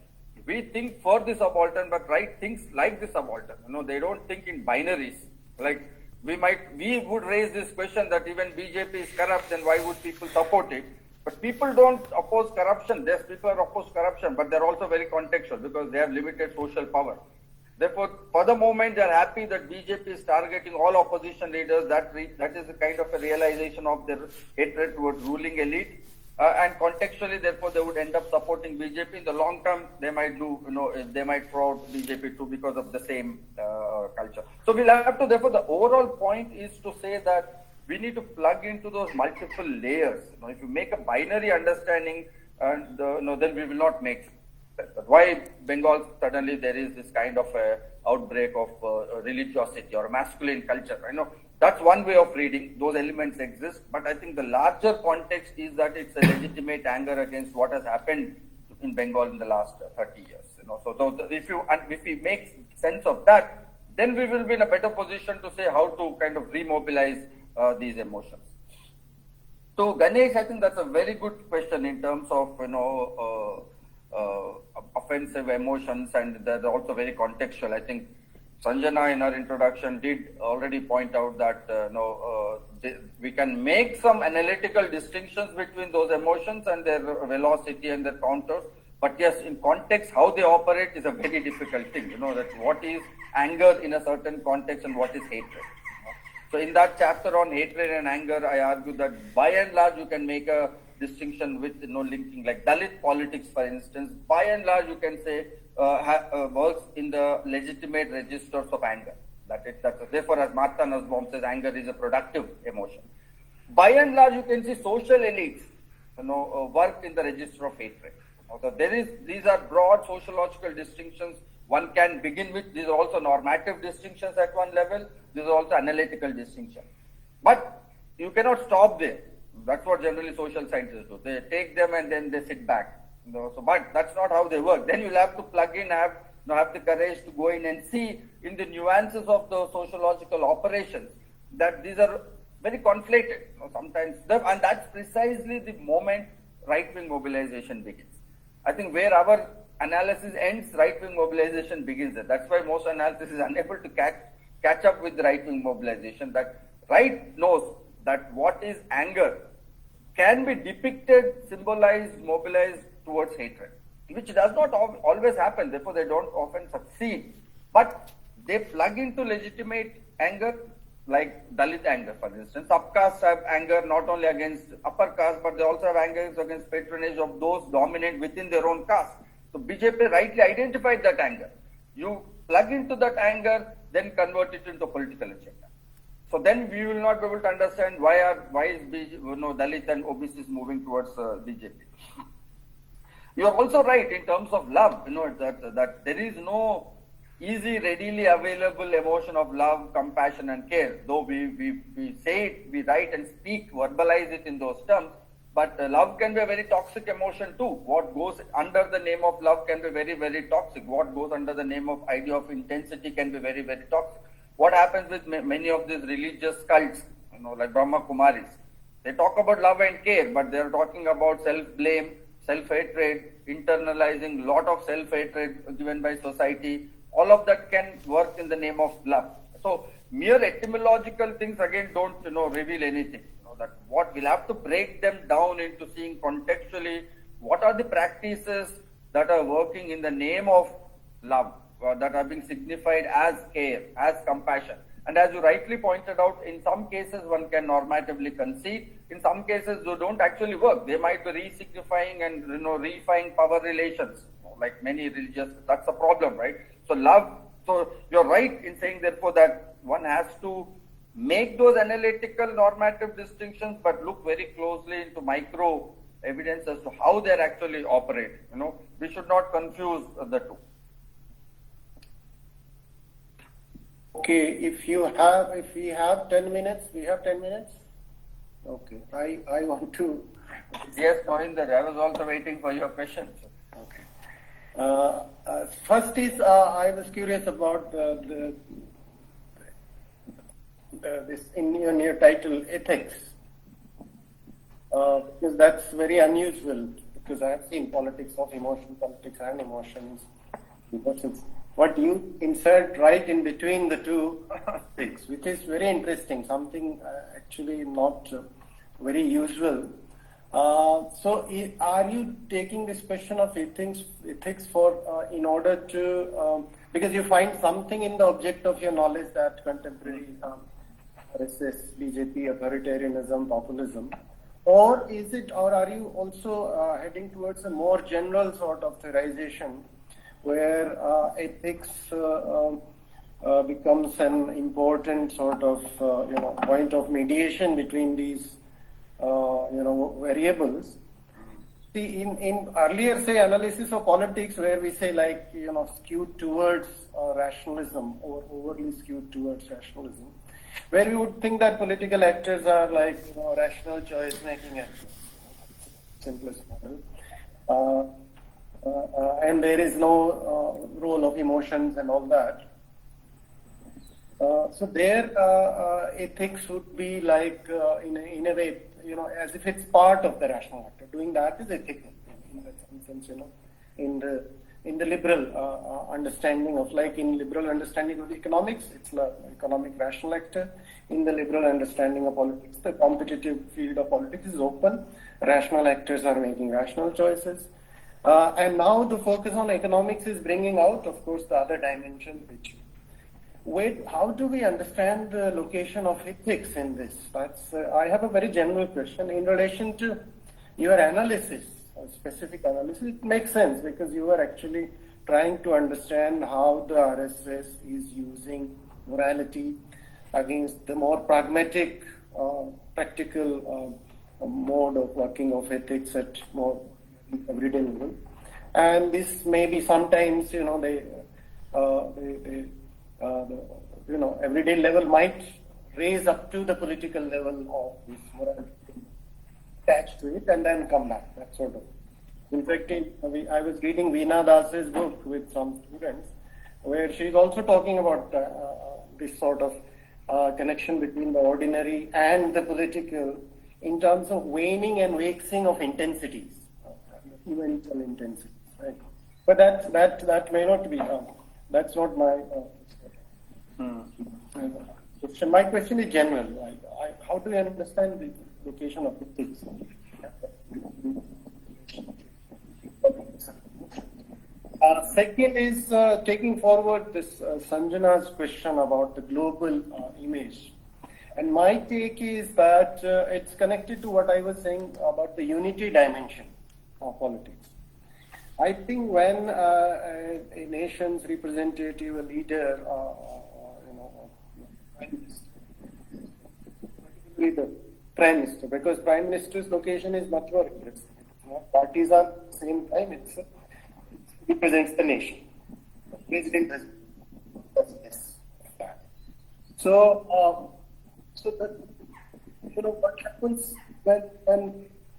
We think for the subaltern, but right thinks like the subaltern. They don't think in binaries. Like we would raise this question that even BJP is corrupt, then why would people support it? But people don't oppose corruption. Yes, people are opposed corruption, but they're also very contextual because they have limited social power. Therefore, for the moment, they are happy that BJP is targeting all opposition leaders. That is a kind of a realization of their hatred towards ruling elite. And contextually, therefore, they would end up supporting BJP. In the long term, they might they might throw out BJP too because of the same culture. So we'll have to, therefore, the overall point is to say that we need to plug into those multiple layers. If you make a binary understanding, then we will not make sense. But why Bengal suddenly there is this kind of a outbreak of religiosity or masculine culture? That's one way of reading. Those elements exist, but I think the larger context is that it's a legitimate anger against what has happened in Bengal in the last 30 years. So if we make sense of that, then we will be in a better position to say how to kind of remobilize these emotions. So Ganesh, I think that's a very good question in terms of offensive emotions, and they're also very contextual. I think Sanjana in her introduction did already point out that we can make some analytical distinctions between those emotions and their velocity and their counters. But yes, in context, how they operate is a very difficult thing. That what is anger in a certain context and what is hatred. So in that chapter on hatred and anger, I argue that by and large you can make a distinction with linking, like Dalit politics, for instance. By and large, you can say works in the legitimate registers of anger. Therefore, as Martha Nussbaum says, anger is a productive emotion. By and large, you can see social elites, work in the register of hatred. So these are broad sociological distinctions one can begin with. These are also normative distinctions at one level. These are also analytical distinctions. But you cannot stop there. That's what generally social scientists do. They take them and then they sit back. So, but that's not how they work. Then you'll have to plug in, have the courage to go in and see in the nuances of the sociological operations that these are very conflated. Sometimes, and that's precisely the moment right-wing mobilization begins. I think where our analysis ends, right-wing mobilization begins there. That's why most analysis is unable to catch up with right-wing mobilization. That right knows that what is anger can be depicted, symbolized, mobilized towards hatred, which does not always happen. Therefore, they don't often succeed. But they plug into legitimate anger, like Dalit anger, for instance. Upcastes have anger not only against upper caste, but they also have anger against patronage of those dominant within their own caste. So BJP rightly identified that anger. You plug into that anger, then convert it into political agenda. So then we will not be able to understand why is Dalit and OBCs moving towards BJP. You are also right in terms of love. That there is no easy, readily available emotion of love, compassion, and care. Though we say it, we write and speak, verbalize it in those terms. But love can be a very toxic emotion too. What goes under the name of love can be very, very toxic. What goes under the name of idea of intensity can be very, very toxic. What happens with many of these religious cults, like Brahma Kumaris? They talk about love and care, but they are talking about self-blame, self-hatred, internalizing lot of self-hatred given by society. All of that can work in the name of love. So mere etymological things again don't reveal anything. That what we'll have to break them down into seeing contextually what are the practices that are working in the name of love, that are being signified as care, as compassion. And as you rightly pointed out, in some cases one can normatively concede. In some cases they don't actually work. They might be re-signifying and reifying power relations, like many religious. That's a problem, right? So love. So you're right in saying therefore that one has to make those analytical normative distinctions, but look very closely into micro evidence as to how they're actually operate. We should not confuse the two. Okay, if we have 10 minutes, we have 10 minutes. Okay, I want to. Yes, Mohinder, I was also waiting for your questions. Okay. First is I was curious about this in your title, ethics, because that's very unusual. Because I have seen politics of emotion, politics and emotions. What you insert right in between the two things, which is very interesting, something actually not very usual. So, are you taking this question of ethics for in order to because you find something in the object of your knowledge that contemporary RSS, BJP, authoritarianism, populism, or are you also heading towards a more general sort of theorization where ethics becomes an important sort of point of mediation between these variables? See, in earlier analysis of politics, where we say skewed towards rationalism or overly skewed towards rationalism, where we would think that political actors are rational choice making actors, simplest model. And there is no role of emotions and all that. So their ethics would be in a way, as if it's part of the rational actor. Doing that is ethical in that sense, in the liberal understanding of, in liberal understanding of economics, it's the economic rational actor. In the liberal understanding of politics, the competitive field of politics is open. Rational actors are making rational choices. And now the focus on economics is bringing out, of course, the other dimension. How do we understand the location of ethics in this? I have a very general question in relation to your analysis, specific analysis. It makes sense because you are actually trying to understand how the RSS is using morality against the more pragmatic, practical mode of working of ethics at more everyday level. And this may be sometimes, the everyday level might raise up to the political level of this morality attached to it and then come back, that sort of In fact, I was reading Veena Das's book with some students, where she's also talking about this sort of connection between the ordinary and the political in terms of waning and waxing of intensities, eventual intensities. Right? But that may not be. That's not my question. My question is general. How do you understand the location of ethics? Second is taking forward this Sanjana's question about the global image. And my take is that it's connected to what I was saying about the unity dimension of politics. I think when a nation's representative, a leader, particularly the prime minister, because prime minister's location is much more interesting. Parties are at the same time, it represents the nation. The president has this. So what happens when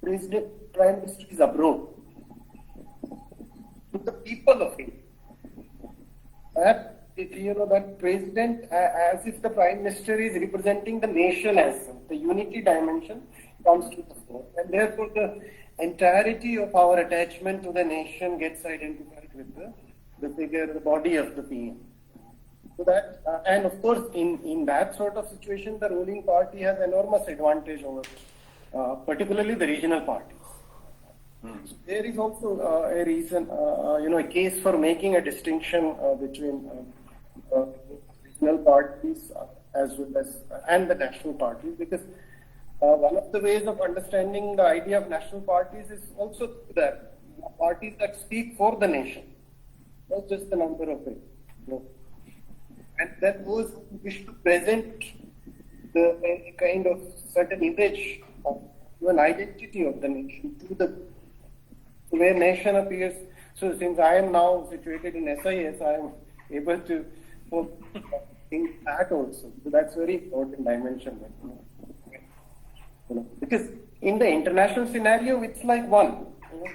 prime minister is abroad? To the people of India. That president, as if the prime minister is representing the nation as well. The unity dimension comes to the fore, and therefore the entirety of our attachment to the nation gets identified with the figure, the body of the PM. So that, and of course, in that sort of situation, the ruling party has enormous advantage over, particularly the regional parties. So there is also a reason, a case for making a distinction between regional parties as well as and the national parties, because one of the ways of understanding the idea of national parties is also that parties that speak for the nation, not just the number of it. And that those who wish to present the kind of certain image of an identity of the nation to where nation appears. So since I am now situated in SIS, I am able to think that also. So that's very important dimension. Because in the international scenario, it's like one.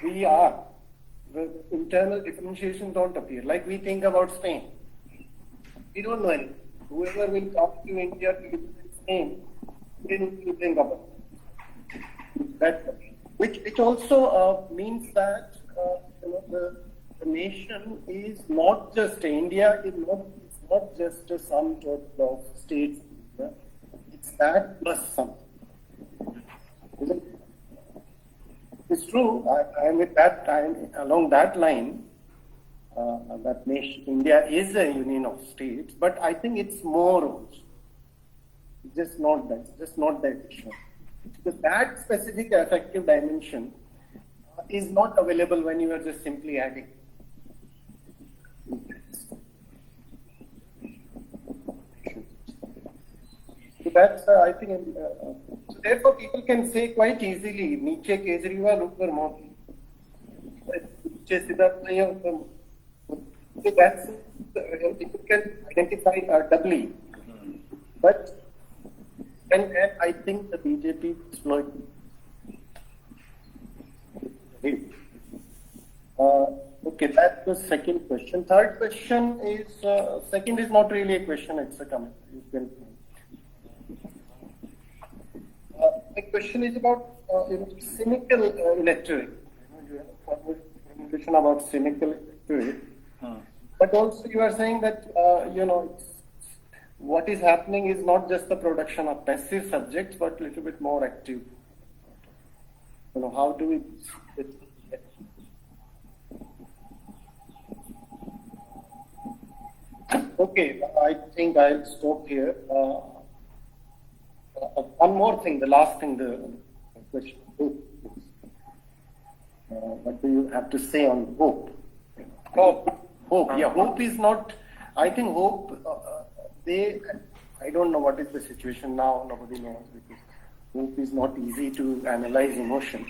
We are. The internal differentiations don't appear. Like we think about Spain. We don't know anything. Whoever will come to India to visit Spain, they will think about that. Which also means that the nation is not just India. It's not just a sum total of states. It's that plus something. It's true. I am with that time along that line. That nation, India is a union of states, but I think it's more also. Just not that issue. Because that specific affective dimension is not available when you are just simply adding. So that's, I think, so therefore people can say quite easily, Niche Kejriwal, Upar Modi. Niche Siddharth nahi hai, Upar Modi. So that's, people can identify doubly. But and I think the BJP exploit it. Okay, that's the second question. Third question is, second is not really a question, it's a comment. You can. My question is about cynical electorate. You have a formulation about cynical electorate. But also you are saying that, what is happening is not just the production of passive subjects, but a little bit more active. How do we... Okay, I think I'll stop here. One more thing, the last thing, the question. What do you have to say on hope? Hope, yeah, hope is not, I think hope, I don't know what is the situation now, nobody knows, because hope is not easy to analyze emotion.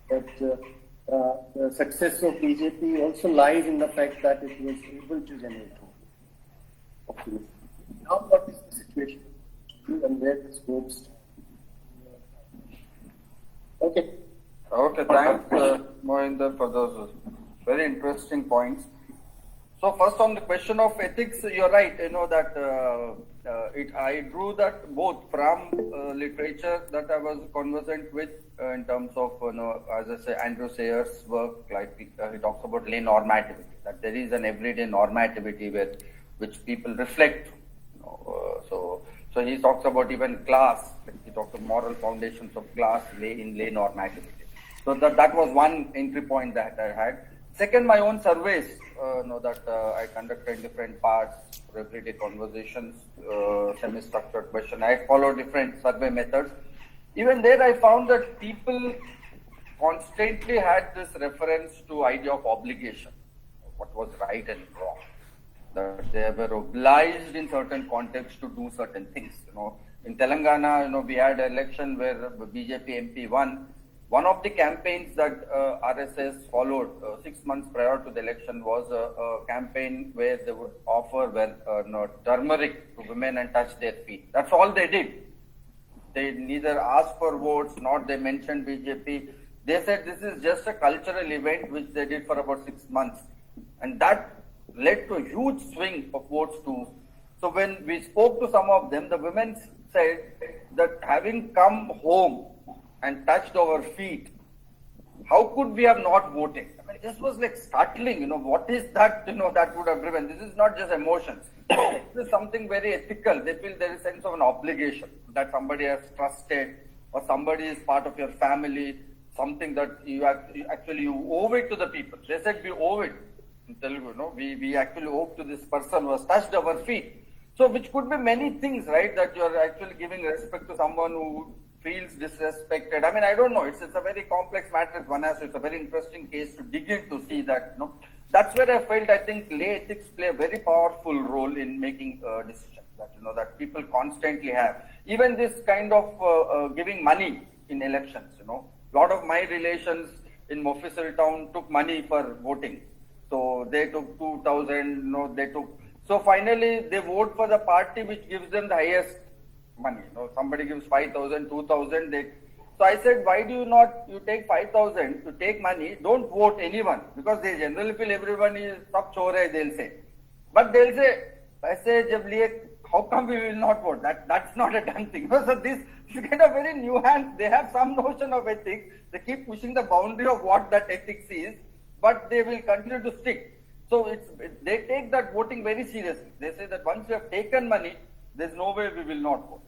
But the success of BJP also lies in the fact that it was able to generate hope. Now what is the situation and where the scopes? Okay. Okay, thanks. Mohinder, for those very interesting points. So first on the question of ethics, you're right. You know that I drew that both from literature that I was conversant with in terms of, as I say, Andrew Sayers' work, like he talks about lay normativity, that there is an everyday normativity which people reflect. So he talks about even class, like he talks about moral foundations of class lay normativity. So that was one entry point that I had. Second, my own surveys, that I conducted different parts, everyday conversations, semi-structured question. I followed different survey methods. Even there, I found that people constantly had this reference to idea of obligation, what was right and wrong. That they were obliged in certain contexts to do certain things. In Telangana, we had an election where BJP MP won. One of the campaigns that RSS followed 6 months prior to the election was a campaign where they would offer turmeric to women and touch their feet. That's all they did. They neither asked for votes nor they mentioned BJP. They said this is just a cultural event which they did for about 6 months. And that led to a huge swing of votes too. So when we spoke to some of them, the women said that having come home and touched our feet, how could we have not voted? I mean, this was like startling, what is that, that would have driven? This is not just emotions. This is something very ethical. They feel there is a sense of an obligation that somebody has trusted or somebody is part of your family, something that you actually owe it to the people. They said we owe it. In Telugu, we actually owe to this person who has touched our feet. So which could be many things, right? That you are actually giving respect to someone who feels disrespected. I mean, I don't know. It's a very complex matter. It's a very interesting case to dig in to see that. That's where I felt. I think lay ethics play a very powerful role in making decisions. That people constantly have. Even this kind of giving money in elections. A lot of my relations in Mofussil town took money for voting. So they took 2,000. So finally they vote for the party which gives them the highest money. Somebody gives 5,000, 2,000. So I said, why do you take 5,000 to take money? Don't vote anyone, because they generally feel everyone is sab chore hai, they'll say. But they'll say, paise jab liye, how come we will not vote? That's not a done thing. So this is kind of very nuanced. They have some notion of ethics. They keep pushing the boundary of what that ethics is, but they will continue to stick. So they take that voting very seriously. They say that once you have taken money, there's no way we will not vote.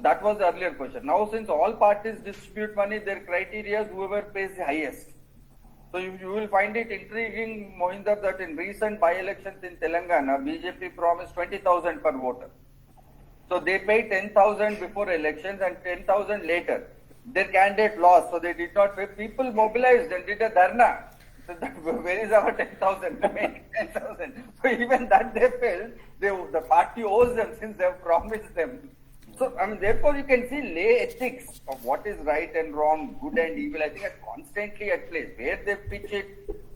That was the earlier question. Now, since all parties distribute money, their criteria is whoever pays the highest. So you will find it intriguing, Mohinder, that in recent by-elections in Telangana, BJP promised 20,000 per voter. So they paid 10,000 before elections and 10,000 later. Their candidate lost, so they did not pay. People mobilized and did a dharna. So where is our 10,000? 10,000. So even that they failed. The party owes them since they have promised them. So, I mean, therefore you can see lay ethics of what is right and wrong, good and evil, I think are constantly at play. Where they pitch it,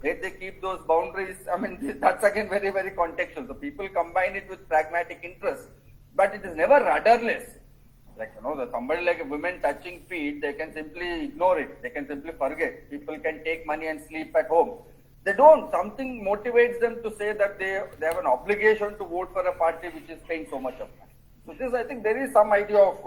where they keep those boundaries, I mean, that's again very, very contextual. So people combine it with pragmatic interest, but it is never rudderless. Like, somebody like a woman touching feet, they can simply ignore it. They can simply forget. People can take money and sleep at home. They don't. Something motivates them to say that they have an obligation to vote for a party which is paying so much of money. So this, I think, there is some idea of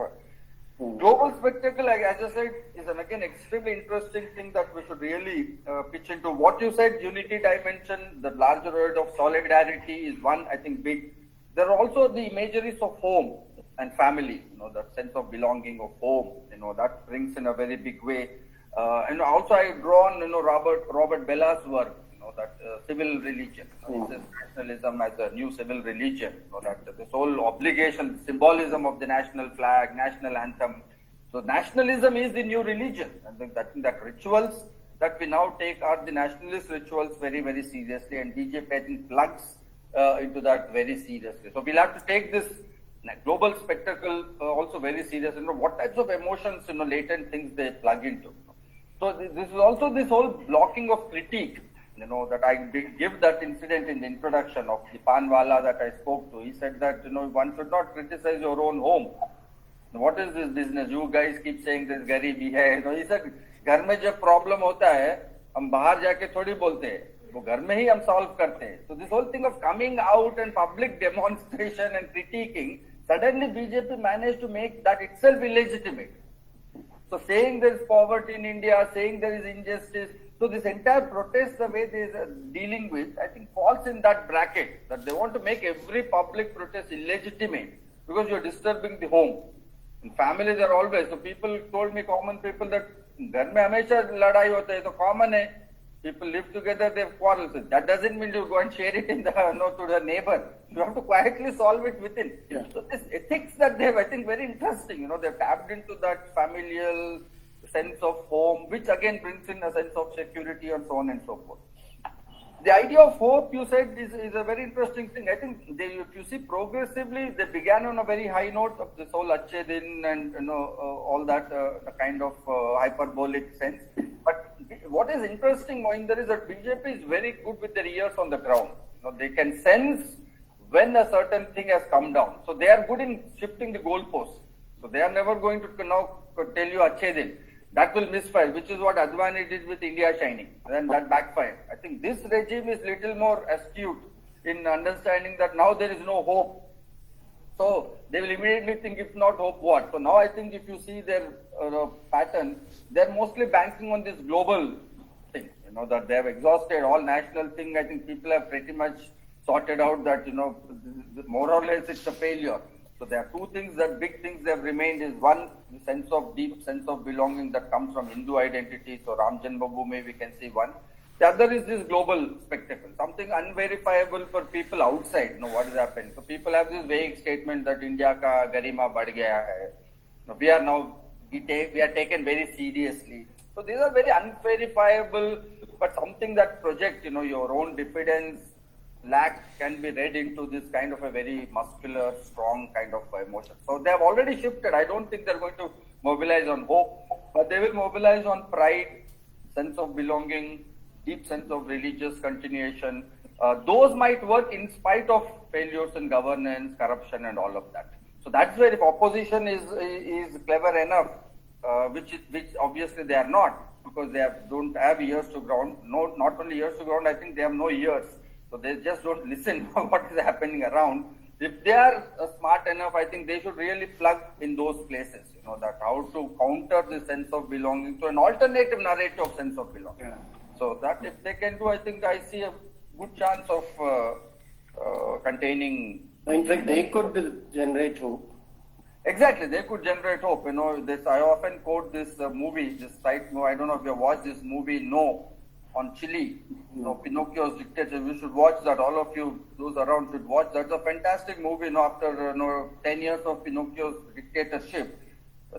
global spectacle, like as I said, is again extremely interesting thing that we should really pitch into. What you said, unity dimension, the larger word of solidarity is one, I think, big. There are also the imageries of home and family, that sense of belonging of home, that brings in a very big way. And also I drawn, Robert Bella's work, that civil religion, nationalism as a new civil religion, that this whole obligation, symbolism of the national flag, national anthem. So nationalism is the new religion. I think that rituals that we now take are the nationalist rituals very, very seriously, and BJP I think plugs into that very seriously. So we'll have to take this global spectacle also very seriously. What types of emotions, latent things they plug into. So this is also this whole blocking of critique. That I give that incident in the introduction of the Panwala that I spoke to. He said that, one should not criticize your own home. What is this business? You guys keep saying this garibi hai. He said, घर में जब problem होता है, हम बाहर जाके थोड़ी बोलते हैं, वो घर में ही हम सॉल्व करते हैं. So this whole thing of coming out and public demonstration and critiquing, suddenly BJP managed to make that itself illegitimate. So saying there is poverty in India, saying there is injustice, so this entire protest, the way they are dealing with, I think falls in that bracket, that they want to make every public protest illegitimate because you are disturbing the home. In families are always, so people told me, common people, that घर में हमेशा लड़ाई होता है, तो common है. People live together, they have quarrels. That doesn't mean you go and share it in the to the neighbor. You have to quietly solve it within. Yeah. So this ethics that they have, I think, very interesting. They've tapped into that familial sense of home, which again brings in a sense of security and so on and so forth. The idea of hope, you said, is a very interesting thing. I think if you see progressively, they began on a very high note of this whole Achhe Din and all that kind of hyperbolic sense. But what is interesting, Mohinder, is that BJP is very good with their ears on the ground. They can sense when a certain thing has come down. So they are good in shifting the goalposts. So they are never going to now tell you Achhe Din. That will misfire, which is what Advani did with India Shining. Then that backfired. I think this regime is little more astute in understanding that now there is no hope. So they will immediately think, if not hope, what? So now I think if you see their pattern, they're mostly banking on this global thing. That they have exhausted all national thing. I think people have pretty much sorted out that, more or less it's a failure. So there are two things, that big things that have remained is one, the deep sense of belonging that comes from Hindu identity. So Ram Janmabhoomi, we can see one. The other is this global spectacle, something unverifiable for people outside. What is happening? So people have this vague statement that India ka garima bad gaya hai. We are taken very seriously. So these are very unverifiable, but something that project, your own diffidence, lack can be read into this kind of a very muscular, strong kind of emotion. So they have already shifted. I don't think they're going to mobilize on hope, but they will mobilize on pride, sense of belonging, deep sense of religious continuation. Those might work in spite of failures in governance, corruption, and all of that. So that's where if opposition is clever enough, which obviously they are not, because they don't have ears to ground. No, not only ears to ground, I think they have no ears. So they just don't listen to what is happening around. If they are smart enough, I think they should really plug in those places, that how to counter the sense of belonging to an alternative narrative of sense of belonging. Yeah. So that if they can do, I think I see a good chance of containing. In fact, they could generate hope. Exactly, they could generate hope. This I often quote this movie, this site. I don't know if you have watched this movie, No, on Chile. Pinocchio's dictatorship. You should watch that. All of you, those around, should watch that. It's a fantastic movie. After 10 years of Pinocchio's dictatorship,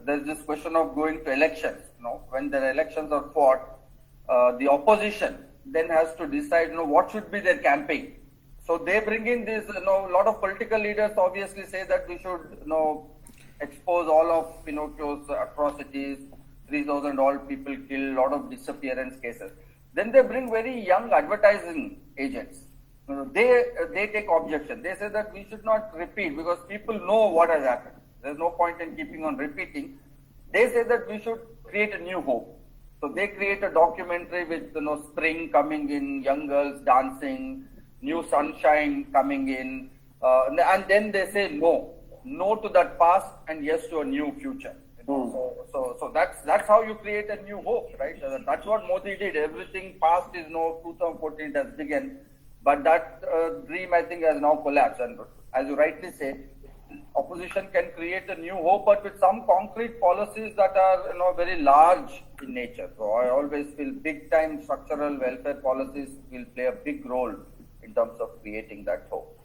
there's this question of going to elections. When the elections are fought, the opposition then has to decide, what should be their campaign. So they bring in this. A lot of political leaders obviously say that we should, expose all of Pinocchio's atrocities, 3,000 old people killed, a lot of disappearance cases. Then they bring very young advertising agents. They take objection. They say that we should not repeat because people know what has happened. There's no point in keeping on repeating. They say that we should create a new hope. So they create a documentary with spring coming in, young girls dancing, new sunshine coming in, and then they say no to that past and yes to a new future. So that's how you create a new hope, right? That's what Modi did. Everything past is 2014 has begun, but that dream I think has now collapsed. And as you rightly say, opposition can create a new hope, but with some concrete policies that are very large in nature. So I always feel big time structural welfare policies will play a big role in terms of creating that hope.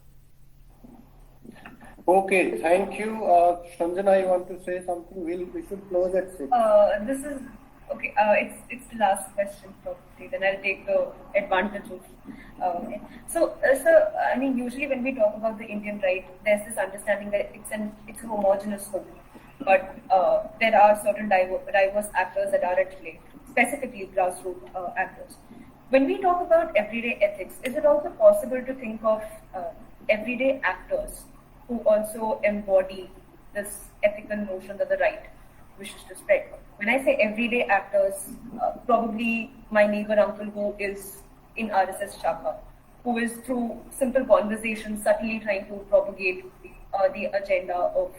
Okay, thank you. Sanjana, you want to say something? We should close at 6. This is okay. It's the last question probably. Then I'll take the advantage of. So, sir, I mean, usually when we talk about the Indian right, there's this understanding that it's a homogeneous whole, but there are certain diverse actors that are at play, specifically grassroots actors. When we talk about everyday ethics, is it also possible to think of everyday actors who also embody this ethical notion of the right, wishes to spread. When I say everyday actors, probably my neighbor uncle who is in RSS Shaka, who is through simple conversations subtly trying to propagate the agenda of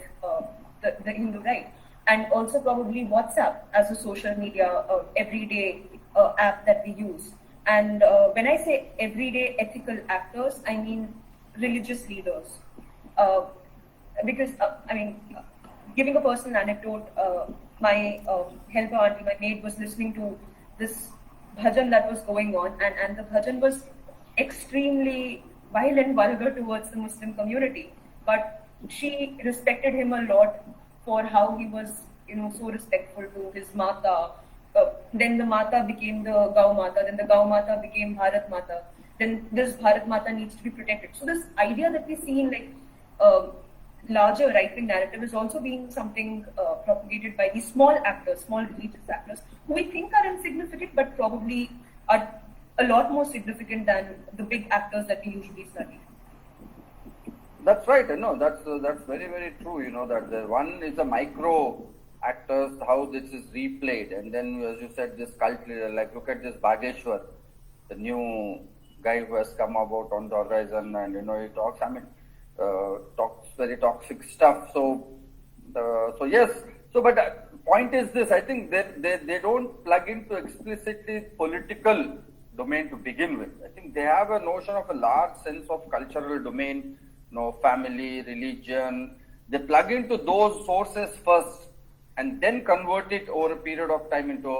the Hindu right. And also probably WhatsApp as a social media everyday app that we use. And when I say everyday ethical actors, I mean religious leaders. Because, giving a personal anecdote, my helper auntie, my maid, was listening to this bhajan that was going on, and the bhajan was extremely vile and vulgar towards the Muslim community. But she respected him a lot for how he was, so respectful to his mata. Then the mata became the Gau Mata, then the Gau Mata became Bharat Mata. Then this Bharat Mata needs to be protected. So this idea that we see in larger right-wing narrative is also being something propagated by these small actors, small religious actors, who we think are insignificant, but probably are a lot more significant than the big actors that we usually study. That's right. That's very, very true. That the one is the micro actors, how this is replayed, and then, as you said, this cult leader. Like, look at this Bageshwar, the new guy who has come about on the horizon, and he talks. Talks very toxic stuff. So yes. So, but point is this: I think they don't plug into explicitly political domain to begin with. I think they have a notion of a large sense of cultural domain, family, religion. They plug into those sources first, and then convert it over a period of time into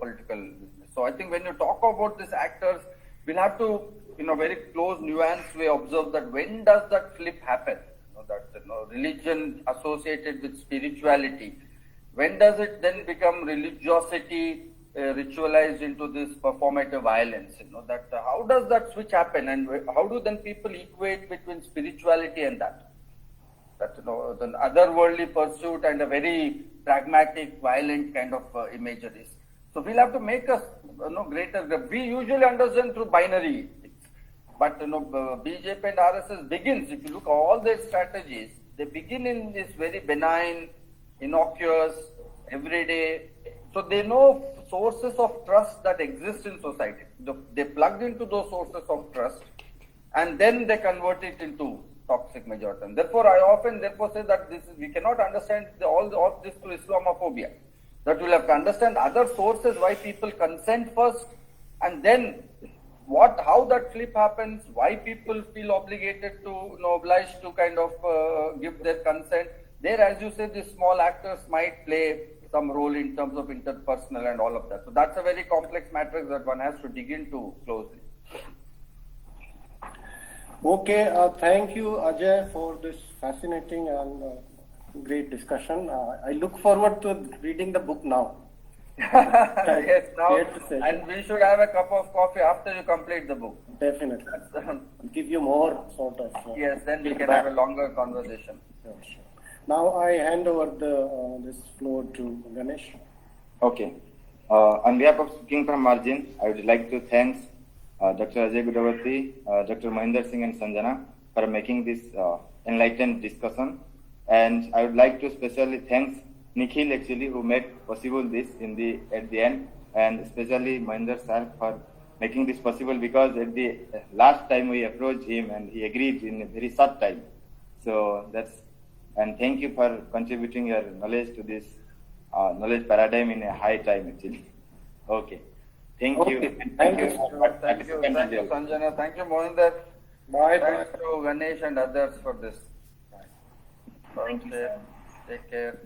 political business. So I think when you talk about these actors, we'll have to, in a very close, nuanced way, observe that when does that flip happen? Religion associated with spirituality. When does it then become religiosity ritualized into this performative violence? How does that switch happen, and how do then people equate between spirituality and that? The otherworldly pursuit and a very pragmatic, violent kind of imageries. So we'll have to make a greater. We usually understand through binary things, but BJP and RSS begins. If you look at all their strategies, they begin in this very benign, innocuous, everyday. So they know sources of trust that exist in society. They plugged into those sources of trust, and then they convert it into toxic majority. And therefore, I often say that we cannot understand all of this through Islamophobia. That we'll have to understand other sources, why people consent first, and then how that flip happens, why people feel obligated to, obliged to kind of give their consent. There, as you say, these small actors might play some role in terms of interpersonal and all of that. So that's a very complex matrix that one has to dig into closely. Okay, thank you, Ajay, for this fascinating and great discussion. I look forward to reading the book now. Yes, now, and we should have a cup of coffee after you complete the book. Definitely. Give you more sort of. Yes, then we can have a longer conversation. Sure. Now I hand over this floor to Ganesh. Okay. On behalf of Speaking from Margin, I would like to thank Dr. Ajay Gudavarthy, Dr. Mohinder Singh and Sanjana for making this enlightened discussion. And I would like to especially thank Nikhil actually, who made possible this at the end, and especially Mohinder sir for making this possible, because at the last time we approached him and he agreed in a very short time. So and thank you for contributing your knowledge to this knowledge paradigm in a high time actually. Okay. Thank you. Thank you, Sanjana. Thank you, Mohinder. Bye. Thanks to Ganesh and others for this. Thank you, sir. Take care.